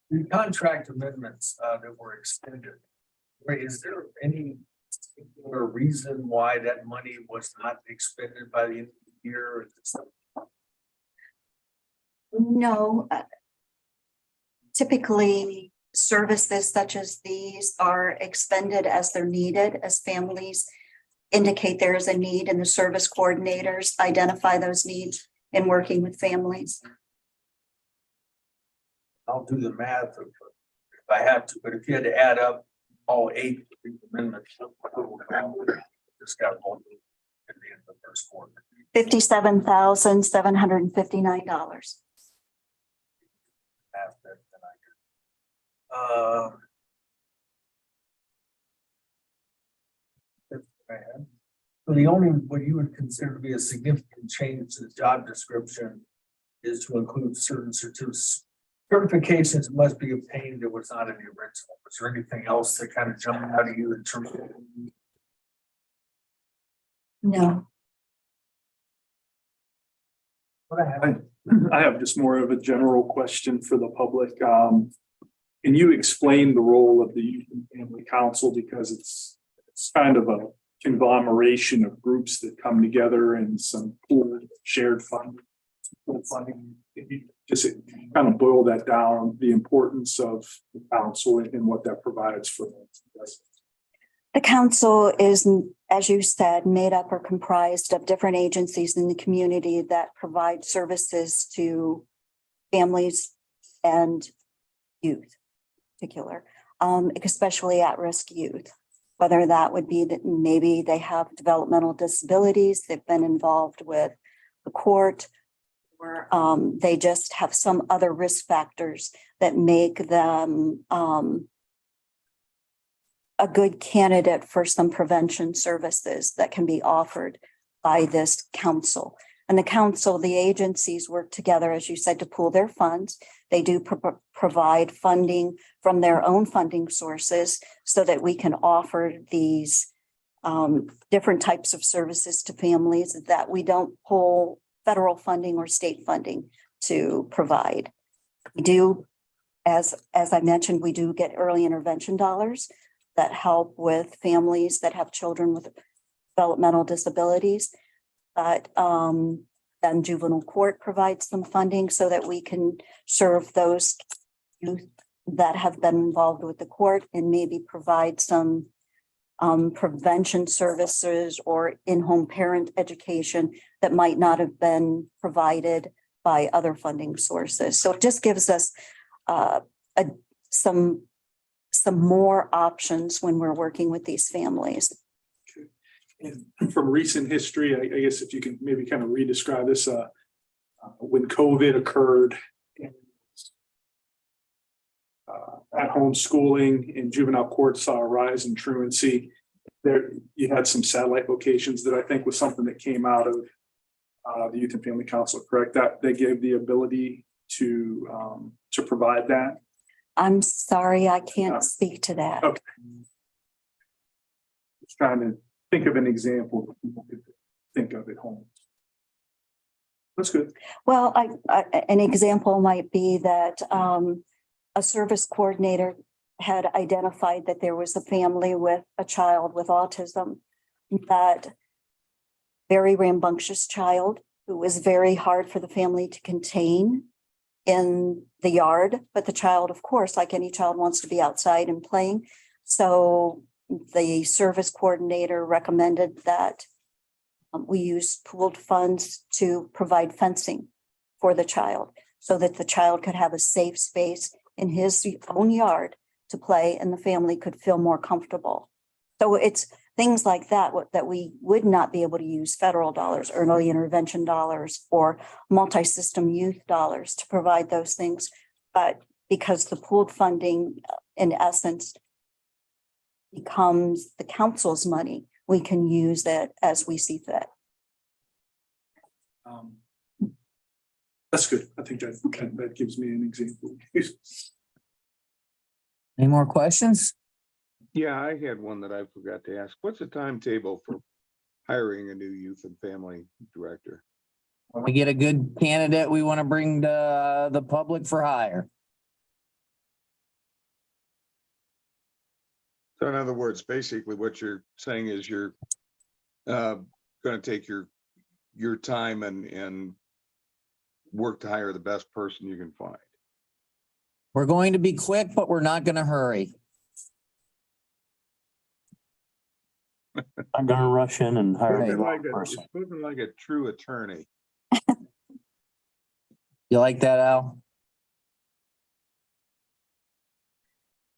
The contract amendments that were extended, right, is there any particular reason why that money was not expended by the end of the year? No. Typically, services such as these are expended as they're needed, as families indicate there is a need, and the service coordinators identify those needs in working with families. I'll do the math if I have to, but if you had to add up all 8 amendments, this got rolled at the end of the first quarter. $57,759. Math that I could. So the only, what you would consider to be a significant change to the job description is to include certain certifications must be obtained that was not in the original. Was there anything else that kind of jumped out at you in terms of? No. What I have? I have just more of a general question for the public. Can you explain the role of the Youth and Family Council, because it's kind of a conglomeration of groups that come together and some pooled shared funding. If you just kind of boil that down, the importance of the council and what that provides for them. The council is, as you said, made up or comprised of different agencies in the community that provide services to families and youth in particular, especially at-risk youth. Whether that would be that maybe they have developmental disabilities, they've been involved with the court, or they just have some other risk factors that make them a good candidate for some prevention services that can be offered by this council. And the council, the agencies work together, as you said, to pool their funds. They do provide funding from their own funding sources so that we can offer these different types of services to families that we don't pull federal funding or state funding to provide. We do, as I mentioned, we do get early intervention dollars that help with families that have children with developmental disabilities. But then juvenile court provides some funding so that we can serve those youth that have been involved with the court and maybe provide some prevention services or in-home parent education that might not have been provided by other funding sources. So it just gives us some more options when we're working with these families. And from recent history, I guess if you can maybe kind of re-describe this, when COVID occurred, at-home schooling in juvenile court saw a rise in truancy. There, you had some satellite locations that I think was something that came out of the Youth and Family Council, correct? That they gave the ability to provide that. I'm sorry, I can't speak to that. Okay. Just trying to think of an example that people could think of at home. That's good. Well, an example might be that a service coordinator had identified that there was a family with a child with autism, that very rambunctious child who was very hard for the family to contain in the yard. But the child, of course, like any child, wants to be outside and playing. So the service coordinator recommended that we use pooled funds to provide fencing for the child so that the child could have a safe space in his own yard to play and the family could feel more comfortable. So it's things like that that we would not be able to use federal dollars, early intervention dollars, or multi-system youth dollars to provide those things. But because the pooled funding, in essence, becomes the council's money, we can use that as we see fit. That's good. I think that gives me an example. Any more questions? Yeah, I had one that I forgot to ask. What's the timetable for hiring a new youth and family director? When we get a good candidate, we want to bring the public for hire. So in other words, basically what you're saying is you're going to take your time and work to hire the best person you can find. We're going to be quick, but we're not going to hurry. I'm gonna rush in and hire the Spoken wrong like a, person. spoken like a true attorney. You like that, Al?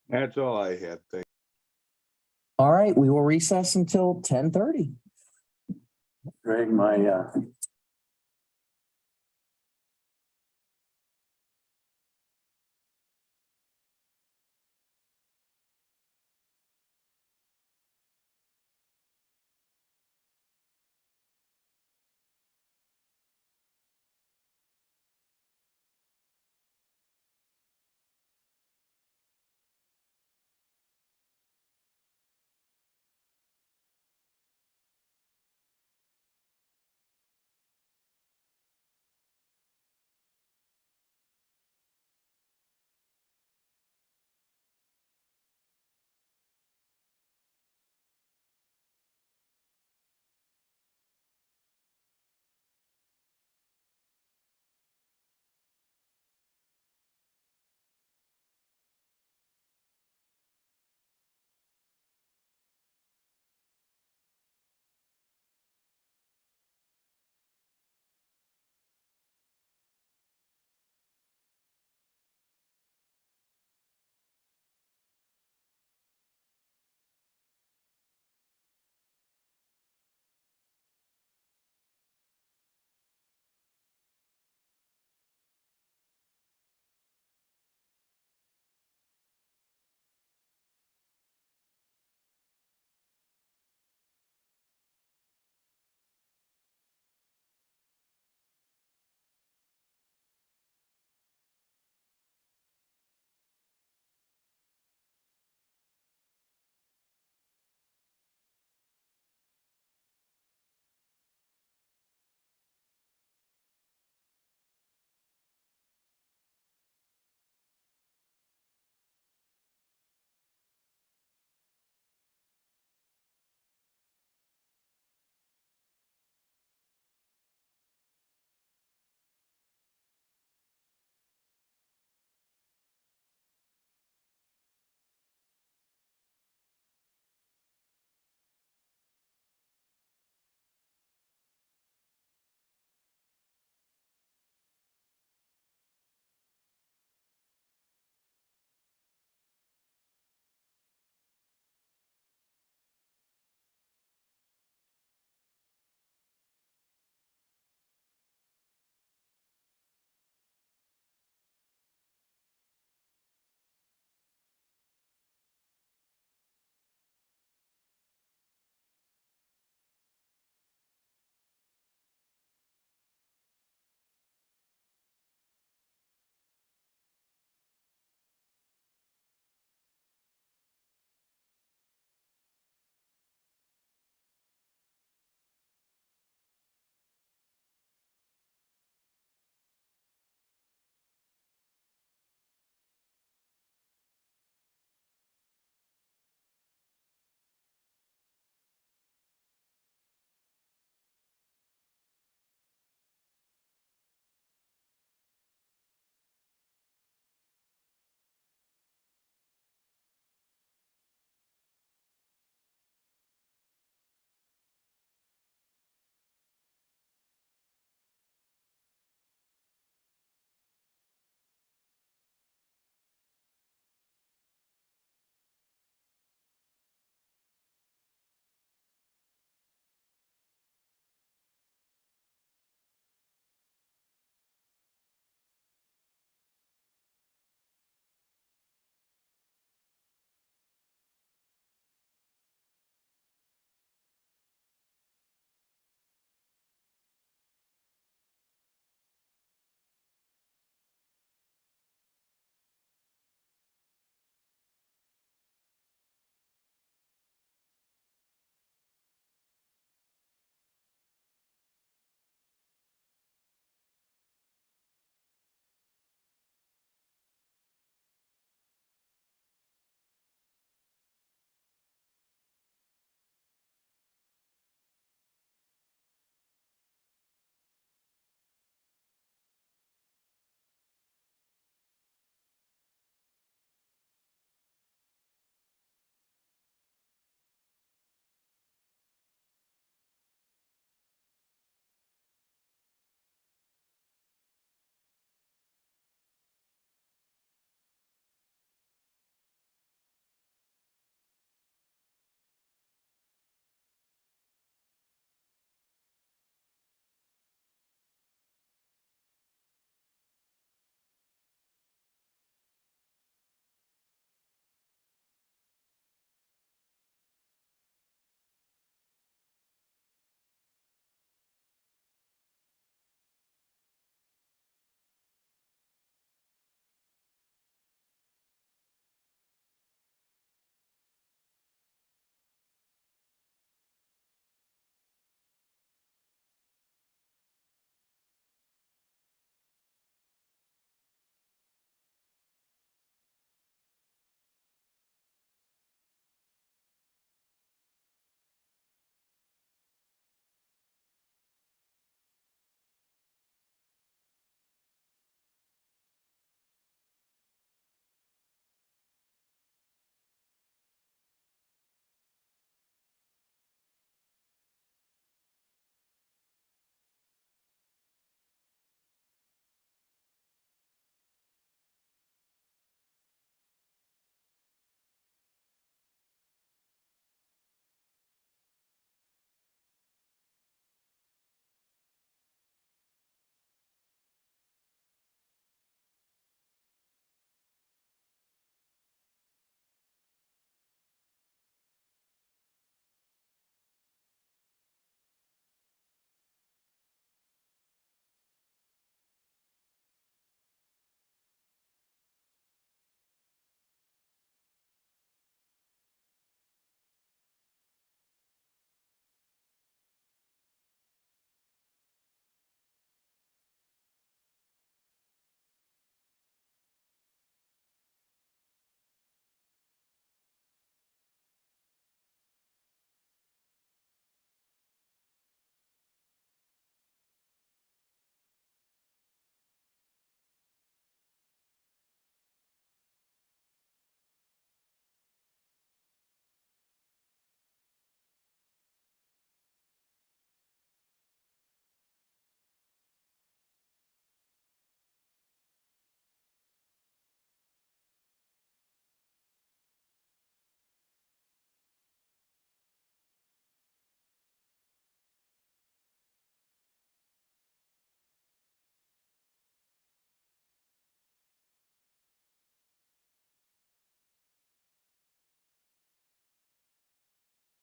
That's all I had. Thank All right, we will recess until 10:30. Greg, my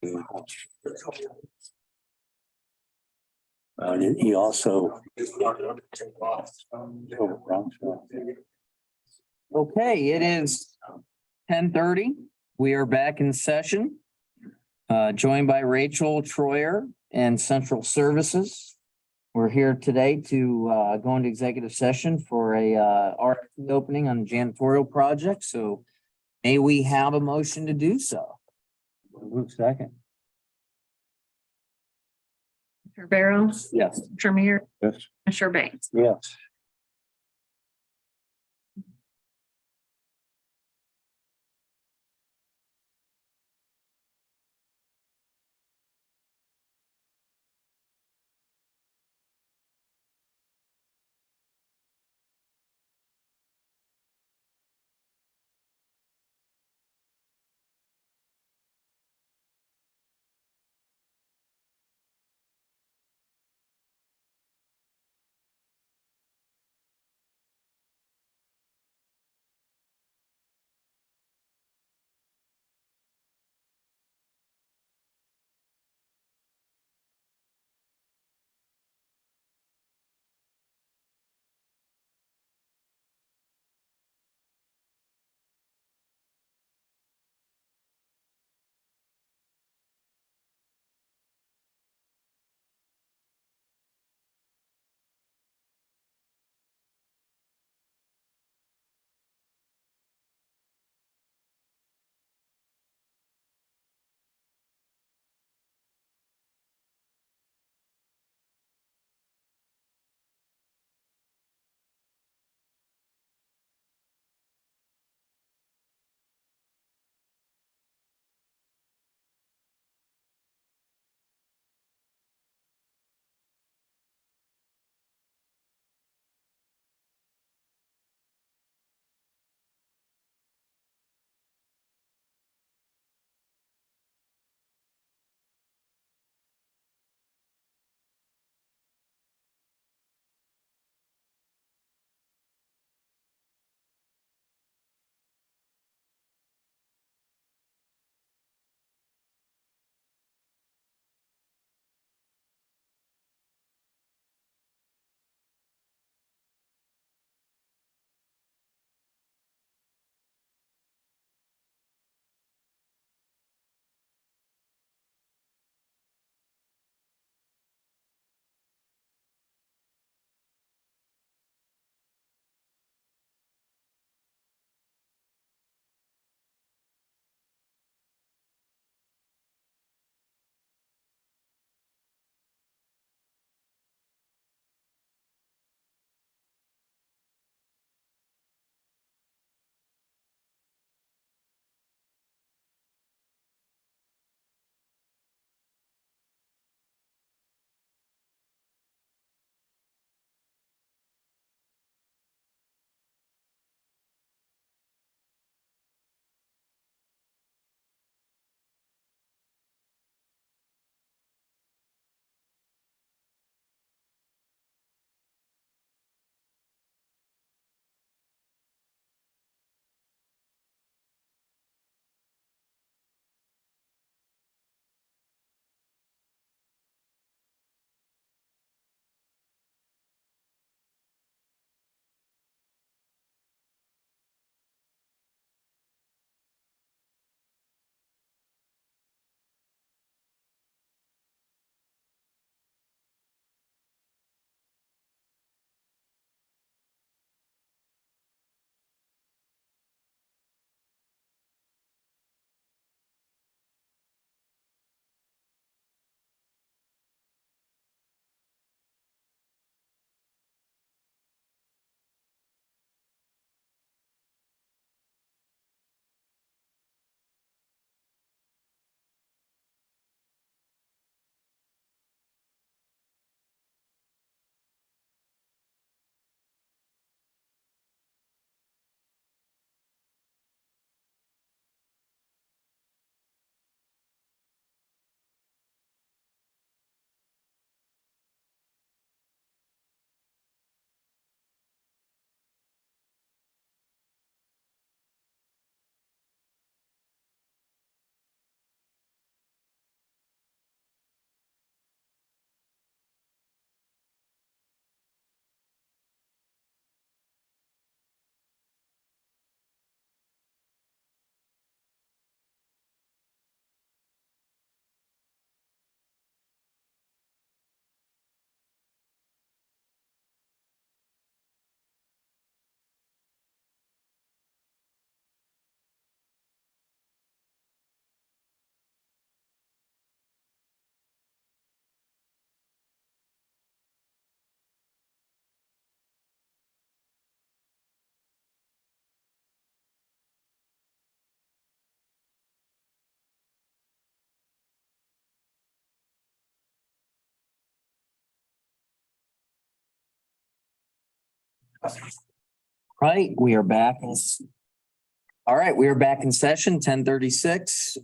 He also. Okay, it is 10:30. We are back in session. Joined by Rachel Troyer and Central Services. We're here today to go into executive session for a RFP opening on a janitorial project. So may we have a motion to do so? Second. Mr. Barrow, Yes. Mr. Mayor, Yes. Mr. Banks. Yes. Right, we are back. All right, we are back in session, 10:36.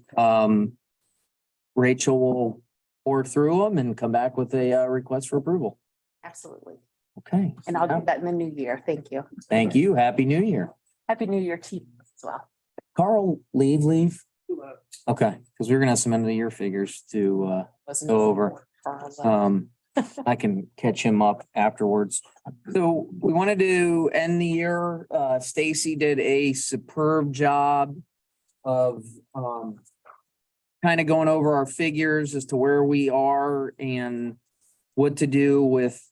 Rachel will pour through them and come back with a request for approval. Absolutely. Okay. And I'll do that in the new year. Thank you. Thank you. Happy New Year. Happy New Year to you as well. Carl, leave. Okay, because we're gonna have some end of the year figures to go over. I can catch him up afterwards. So we wanted to end the year. Stacy did a superb job of kind of going over our figures as to where we are and what to do with,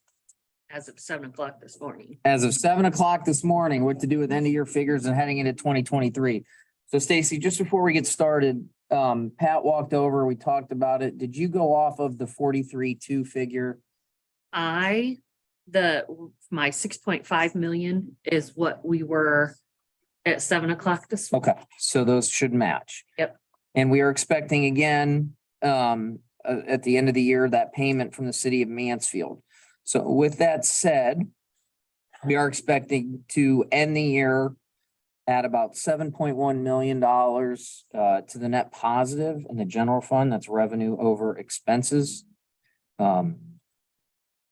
As of 7 o'clock this morning. as of 7 o'clock this morning, what to do with end of year figures and heading into 2023. So Stacy, just before we get started, Pat walked over, we talked about it. Did you go off of the 43.2 figure? My 6.5 million is what we were at 7 o'clock this morning. Okay, so those should match. Yep. And we are expecting again, at the end of the year, that payment from the city of Mansfield. So with that said, we are expecting to end the year at about $7.1 million to the net positive in the general fund. That's revenue over expenses.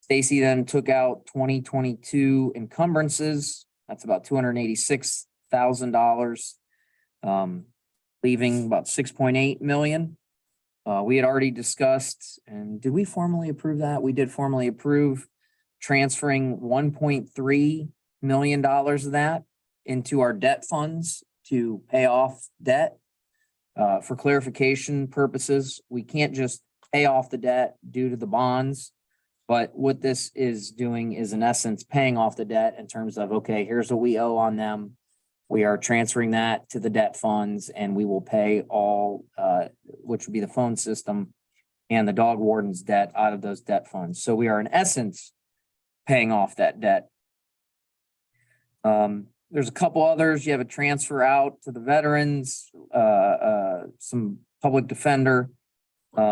Stacy then took out 2022 encumbrances. That's about $286,000. Leaving about 6.8 million. We had already discussed, and did we formally approve that? We did formally approve transferring $1.3 million of that into our debt funds to pay off debt. For clarification purposes, we can't just pay off the debt due to the bonds. But what this is doing is in essence paying off the debt in terms of, okay, here's what we owe on them. We are transferring that to the debt funds and we will pay all, which would be the phone system and the dog warden's debt out of those debt funds. So we are in essence paying off that debt. There's a couple others. You have a transfer out to the veterans, some public defender. We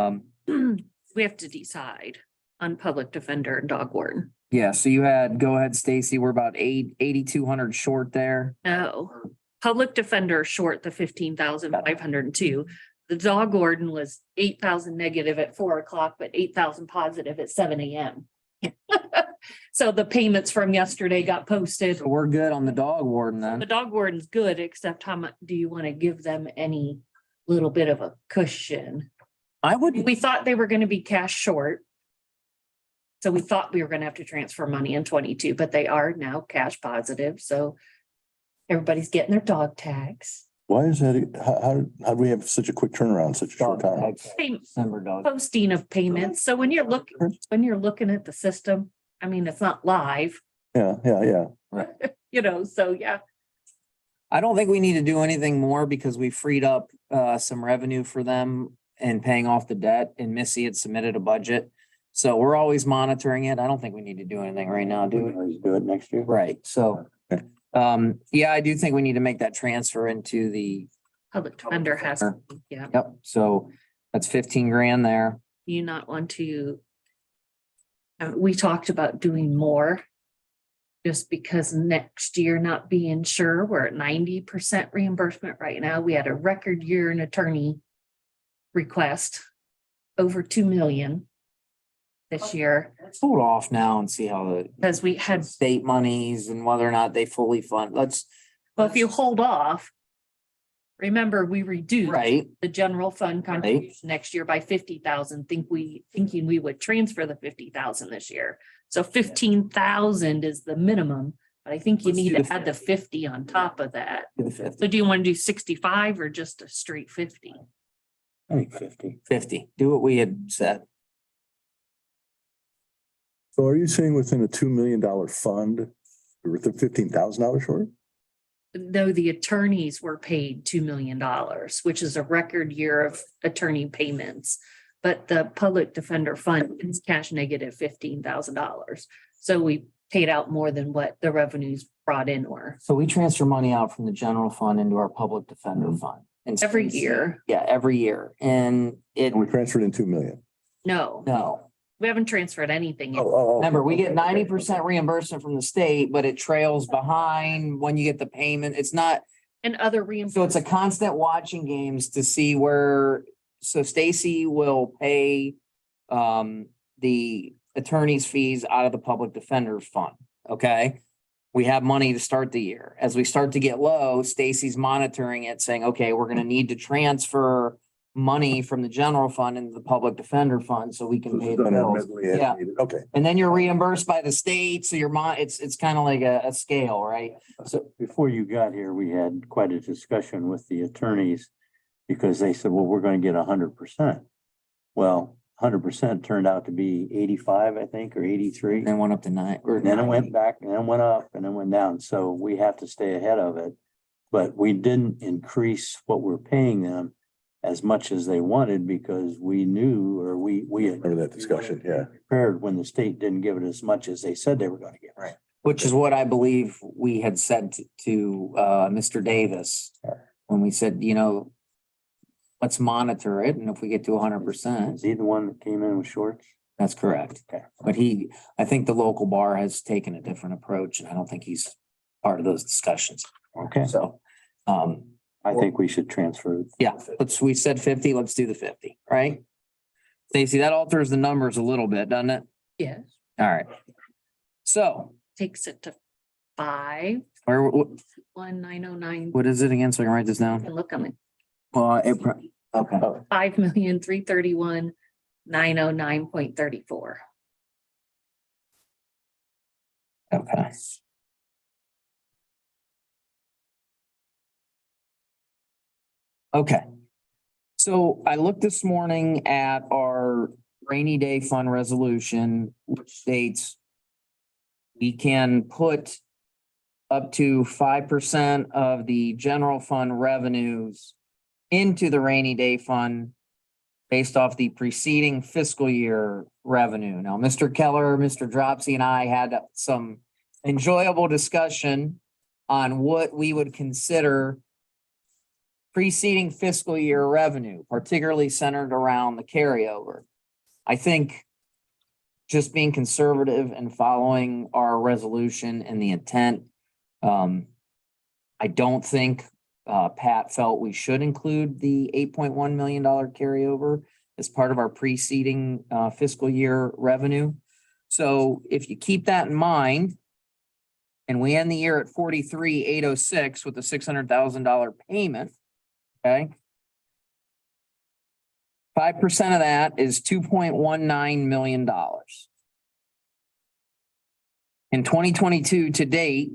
have to decide on public defender and dog warden. Yeah, so you had, go ahead, Stacy, we're about 8,200 short there. No, public defender short the 15,502. The dog warden was 8,000 negative at 4 o'clock, but 8,000 positive at 7 a.m. So the payments from yesterday got posted. So we're good on the dog warden The then. dog warden's good, except how much do you want to give them any little bit of a cushion? I would, We thought they were going to be cash short. So we thought we were going to have to transfer money in 22, but they are now cash positive. So everybody's getting their dog tags. Why is that? How do we have such a quick turnaround, in such a short dog time? tags, Same December dog. posting of payments. So when you're looking at the system, I mean, it's not live, Yeah. so yeah. I don't think we need to do anything more because we freed up some revenue for them and paying off the debt, and Missy had submitted a budget. So we're always monitoring it. I don't think we need to do anything right now, do we? Always do it next year. Right, so, Okay. yeah, I do think we need to make that transfer into the, Public defender has, yeah, yep, so that's 15 grand there. you not want to. We talked about doing more. Just because next year not being sure, we're at 90% reimbursement right now. We had a record year in attorney request, over 2 million this year, Let's hold off now and see how the because we had, state monies and whether or not they fully fund, let's, well, if you hold off. Remember, we reduced right, the general fund contribution next year by 50,000, thinking we would transfer the 50,000 this year. So 15,000 is the minimum, but I think you Let's need do to the add the 50 on top of that. to the 50. So do you want to do 65 or just a straight 50? I think 50. 50, do what we had said. So are you saying within a $2 million fund, we're at $15,000 short? Though the attorneys were paid $2 million, which is a record year of attorney payments. But the public defender fund is cash negative $15,000. So we paid out more than what the revenues brought in were. So we transfer money out from the general fund into our public defender fund. And Every year. Yeah, every year. And it, And we transferred in 2 million. No, no, We haven't transferred anything. yet. Remember, we get 90% reimbursement from the state, but it trails behind when you get the payment. It's not, And other so reimbursements. it's a constant watching games to see where, so Stacy will pay the attorney's fees out of the public defender's fund, okay? We have money to start the year. As we start to get low, Stacy's monitoring it, saying, okay, we're gonna need to transfer money from the general fund into the public defender fund so we So can this pay is the done bills. admittedly as Yeah. needed. Okay. And then you're reimbursed by the state, so it's kind of like a scale, right? So before you got here, we had quite a discussion with the attorneys because they said, well, we're going to get 100%. Well, 100% turned out to be 85, I think, or 83. Then went up to 9 or And then it 90. went back and then went up and then went down. So we have to stay ahead of it. But we didn't increase what we're paying them as much as they wanted because we knew, or we had Remember that discussion, yeah. prepared when the state didn't give it as much as they said they were going to give. Right. Which is what I believe we had said to Mr. Davis. When we said, let's monitor it, and if we get to 100%, Is he the one that came in with shorts? that's correct. Okay. But I think the local bar has taken a different approach, and I don't think he's part of those discussions. Okay. So, I think we should transfer. yeah, we said 50, let's do the 50, right? Stacy, that alters the numbers a little bit, doesn't it? Yes, All right. So, takes it to 5, what 1909. is it again? So I can write this down. And look on it, Well, okay. 5,331,909.34. Okay. Okay. So I looked this morning at our rainy day fund resolution, which states we can put up to 5% of the general fund revenues into the rainy day fund based off the preceding fiscal year revenue. Now, Mr. Keller, Mr. Dropsy, and I had some enjoyable discussion on what we would consider preceding fiscal year revenue, particularly centered around the carryover. I think just being conservative and following our resolution and the intent, I don't think Pat felt we should include the $8.1 million carryover as part of our preceding fiscal year revenue. So if you keep that in mind, and we end the year at 43,806 with a $600,000 payment, okay? 5% of that is $2.19 million. In 2022 to date,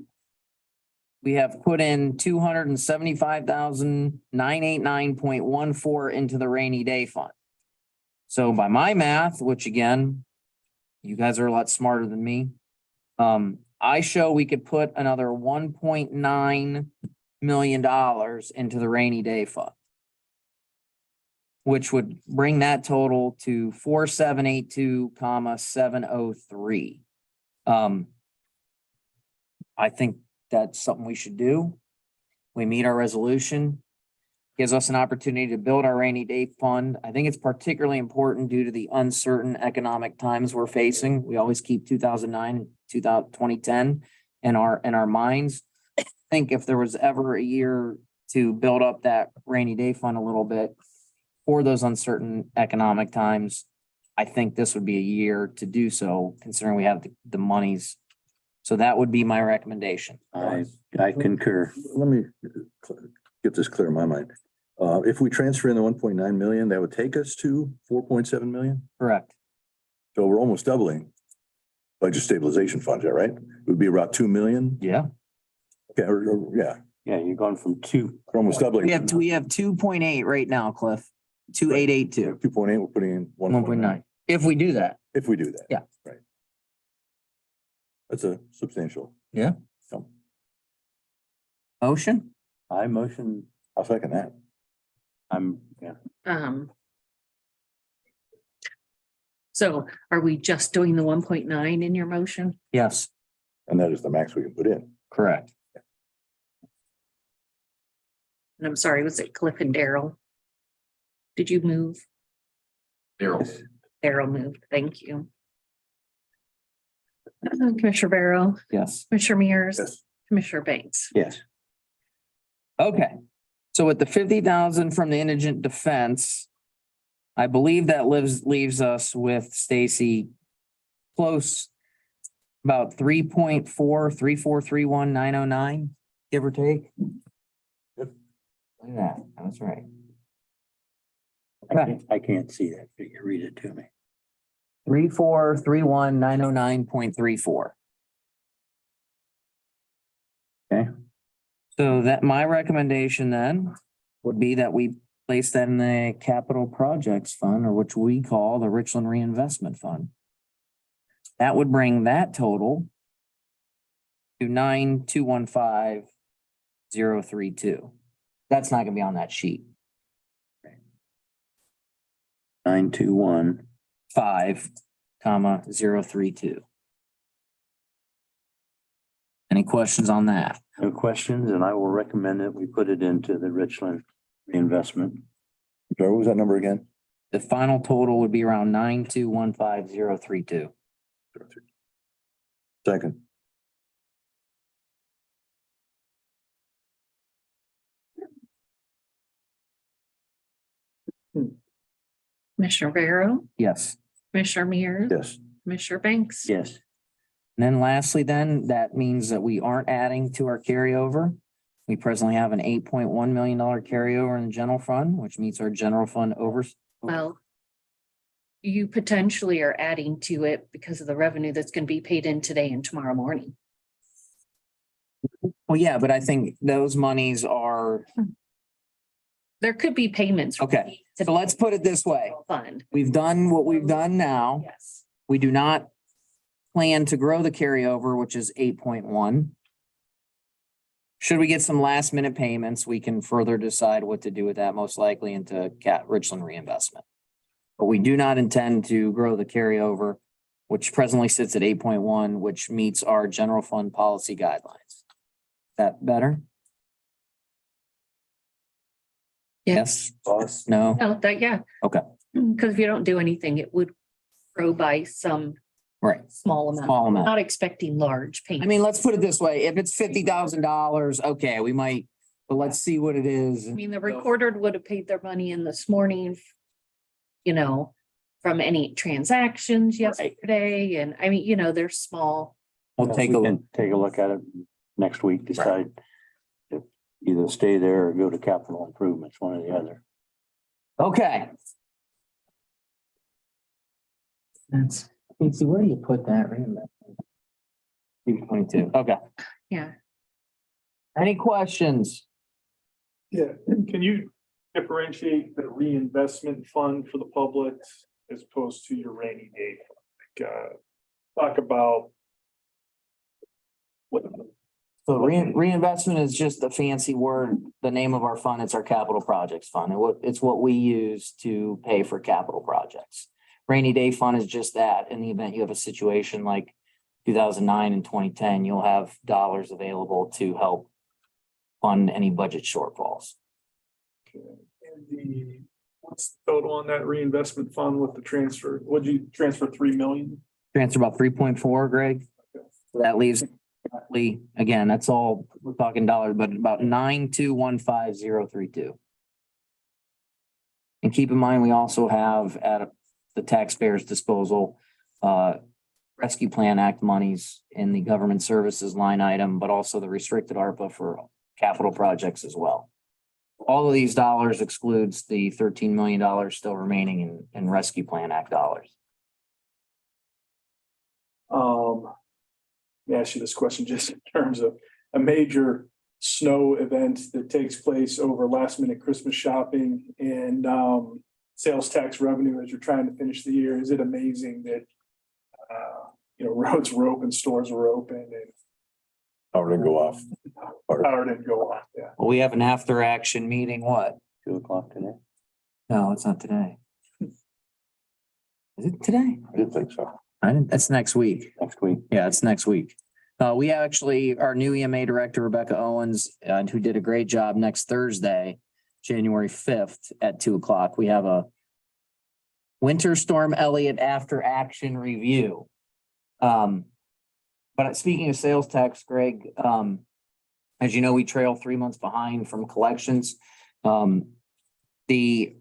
we have put in 275,989.14 into the rainy day fund. So by my math, which again, you guys are a lot smarter than me. I show we could put another $1.9 million into the rainy day fund, which would bring that total to 4,782,703. I think that's something we should do. We meet our resolution, gives us an opportunity to build our rainy day fund. I think it's particularly important due to the uncertain economic times we're facing. We always keep 2009, 2010 in our minds. I think if there was ever a year to build up that rainy day fund a little bit for those uncertain economic times, I think this would be a year to do so, considering we have the monies. So that would be my recommendation. I concur. Let me get this clear in my mind. If we transfer in the 1.9 million, that would take us to 4.7 million. Correct. So we're almost doubling budget stabilization fund, is that right? It would be about 2 million. Yeah. Okay, yeah, Yeah, you're going from 2. we're almost doubling. We have 2.8 right now, Cliff. 2.882. 2.8, we're putting in 1.9. If we do that. If we do that. Yeah. Right. That's a substantial. Yeah. So Motion? I motion, I'll second that. So are we just doing the 1.9 in your motion? Yes, And that is the max we can put in. correct. And I'm sorry, was it Cliff and Daryl? Did you move? Daryl. Daryl moved, thank you. Commissioner Barrow, Yes. Commissioner Mears, Yes. Commissioner Banks. Yes. Okay, so with the 50,000 from the indigent defense, I believe that leaves us with Stacy close about 3.43431,909, give or take. Yep. Look at that, that's right. I can't see that figure. Read it to me. 3,431,909.34. Okay. So that my recommendation then would be that we place that in the capital projects fund, or which we call the Richland Reinvestment Fund. That would bring that total to 9,215,032. That's not gonna be on that sheet. 921. 5,032. Any questions on that? No questions, and I will recommend that we put it into the Richland reinvestment. Sorry, what was that number again? The final total would be around 9,215,032. Second. Commissioner Barrow, Yes. Commissioner Mears, Yes. Commissioner Banks. Yes. And then lastly, then that means that we aren't adding to our carryover. We presently have an $8.1 million carryover in the general fund, which meets our general fund over. Well, you potentially are adding to it because of the revenue that's going to be paid in today and tomorrow morning. Well, yeah, but I think those monies are, There could be payments. okay, so let's put it this way. Fund, We've done what we've done now. yes. We do not plan to grow the carryover, which is 8.1. Should we get some last minute payments, we can further decide what to do with that, most likely into Richland reinvestment. But we do not intend to grow the carryover, which presently sits at 8.1, which meets our general fund policy guidelines. That better? Yes, boss, no, No, that, yeah. Okay. Because if you don't do anything, it would grow by some right, small amount. small amount. Not expecting large I payments. mean, let's put it this way, if it's $50,000, okay, we might, but let's see what it is. I mean, the recorder would have paid their money in this morning, you know, from any transactions yesterday. And I mean, you know, they're small. We'll take a We look. can take a look at it next week, decide if either stay there or go to capital improvements, one or the other. Okay. That's, let's see, where do you put that? 22, okay. Yeah. Any questions? Yeah, and can you differentiate the reinvestment fund for the public as opposed to your rainy day? Like, talk about. What, So reinvestment is just a fancy word, the name of our fund, it's our capital projects fund, and it's what we use to pay for capital projects. Rainy day fund is just that, in the event you have a situation like 2009 and 2010, you'll have dollars available to help fund any budget shortfalls. and what's the total on that reinvestment fund with the transfer? Would you transfer 3 million? Transfer about 3.4, Greg. So that leaves, again, that's all, we're talking dollars, but about 9,215,032. And keep in mind, we also have at the taxpayers' disposal, Rescue Plan Act monies in the government services line item, but also the restricted ARPA for capital projects as well. All of these dollars excludes the $13 million still remaining in Rescue Plan Act dollars. Let me ask you this question just in terms of a major snow event that takes place over last minute Christmas shopping and sales tax revenue as you're trying to finish the year. Is it amazing that roads were open, stores were open, and Power didn't go off. power didn't go off? Yeah. Well, we have an after action meeting, what? 2:00 today. No, it's not today. Is it today? I didn't think so. That's next week. Next week. Yeah, it's next week. We actually, our new EMA director, Rebecca Owens, who did a great job, next Thursday, January 5th at 2:00, we have a Winter Storm Elliott after action review. But speaking of sales tax, Greg, as you know, we trail 3 months behind from collections. The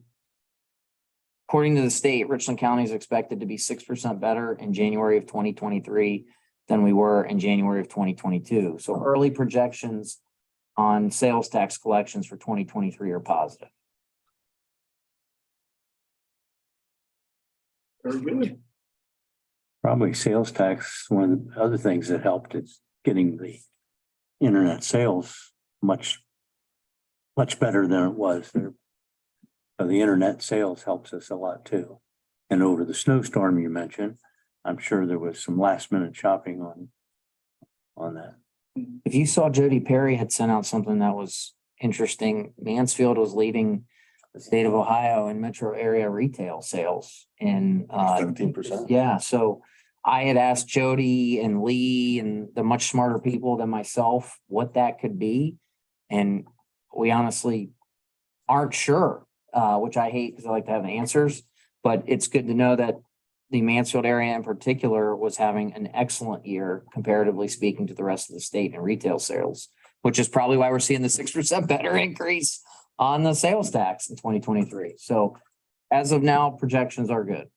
according to the state, Richland County is expected to be 6% better in January of 2023 than we were in January of 2022. So early projections on sales tax collections for 2023 are positive. Very good. Probably sales tax, one of the other things that helped is getting the internet sales much better than it was. So the internet sales helps us a lot too. And over the snowstorm you mentioned, I'm sure there was some last minute shopping on that. If you saw Jody Perry had sent out something that was interesting, Mansfield was leading the state of Ohio in metro area retail sales in 17%. Yeah, so I had asked Jody and Lee and the much smarter people than myself what that could be. And we honestly aren't sure, which I hate because I like to have answers, but it's good to know that the Mansfield area in particular was having an excellent year, comparatively speaking, to the rest of the state in retail sales, which is probably why we're seeing the 6% better increase on the sales tax in 2023. So as of now, projections are good.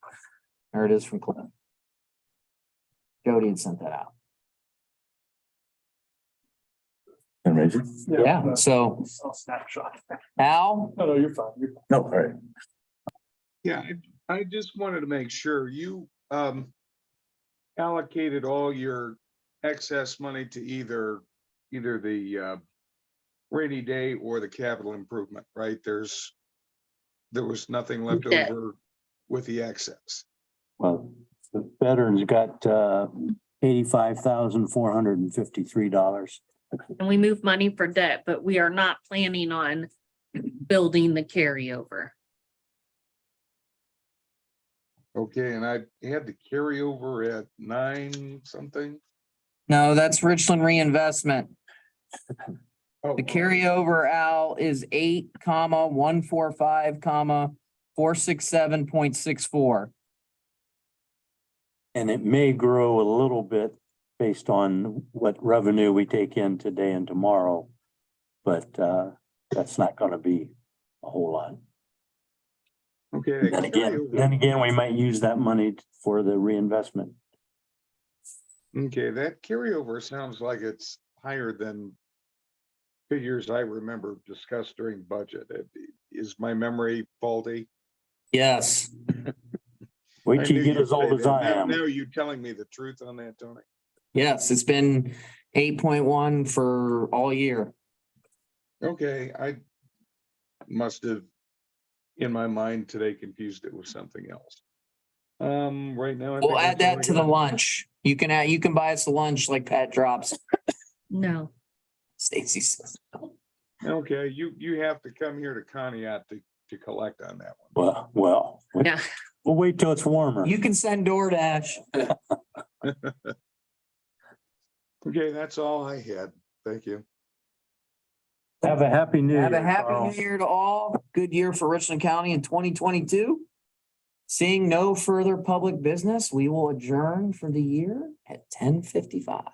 There it is from Cliff. Jody had sent that out. Amazing. Yeah, so Snapshot. Al, No, you're fine. You're fine. No, all right. Yeah, I just wanted to make sure you allocated all your excess money to either the rainy day or the capital improvement, right? There was nothing left Yeah. over with the excess. Well, the veterans got $85,453. And we move money for debt, but we are not planning on building the carryover. Okay, and I had the carryover at 9 something. no, that's Richland reinvestment. Oh, The carryover, Al, is 8,145,467.64. And it may grow a little bit based on what revenue we take in today and tomorrow. But that's not gonna be a whole lot. Okay. Then again, we might use that money for the reinvestment. Okay, that carryover sounds like it's higher than figures I remember discussed during budget. Is my memory faulty? Yes, Wait till you get as old as I am. Now you're telling me the truth on that, Tony. yes, it's been 8.1 for all year. Okay, I must have, in my mind today, confused it with something else. Right now. We'll add that to the lunch. You can buy us a lunch like Pat drops. No, Stacy says. Okay, you have to come here to Conneaut to collect on that one. Well, yeah. we'll wait till it's warmer. You can send DoorDash. Okay, that's all I had. Thank you. Have a happy new year. Have a happy Carl. new year to all. Good year for Richland County in 2022. Seeing no further public business, we will adjourn for the year at 10:55.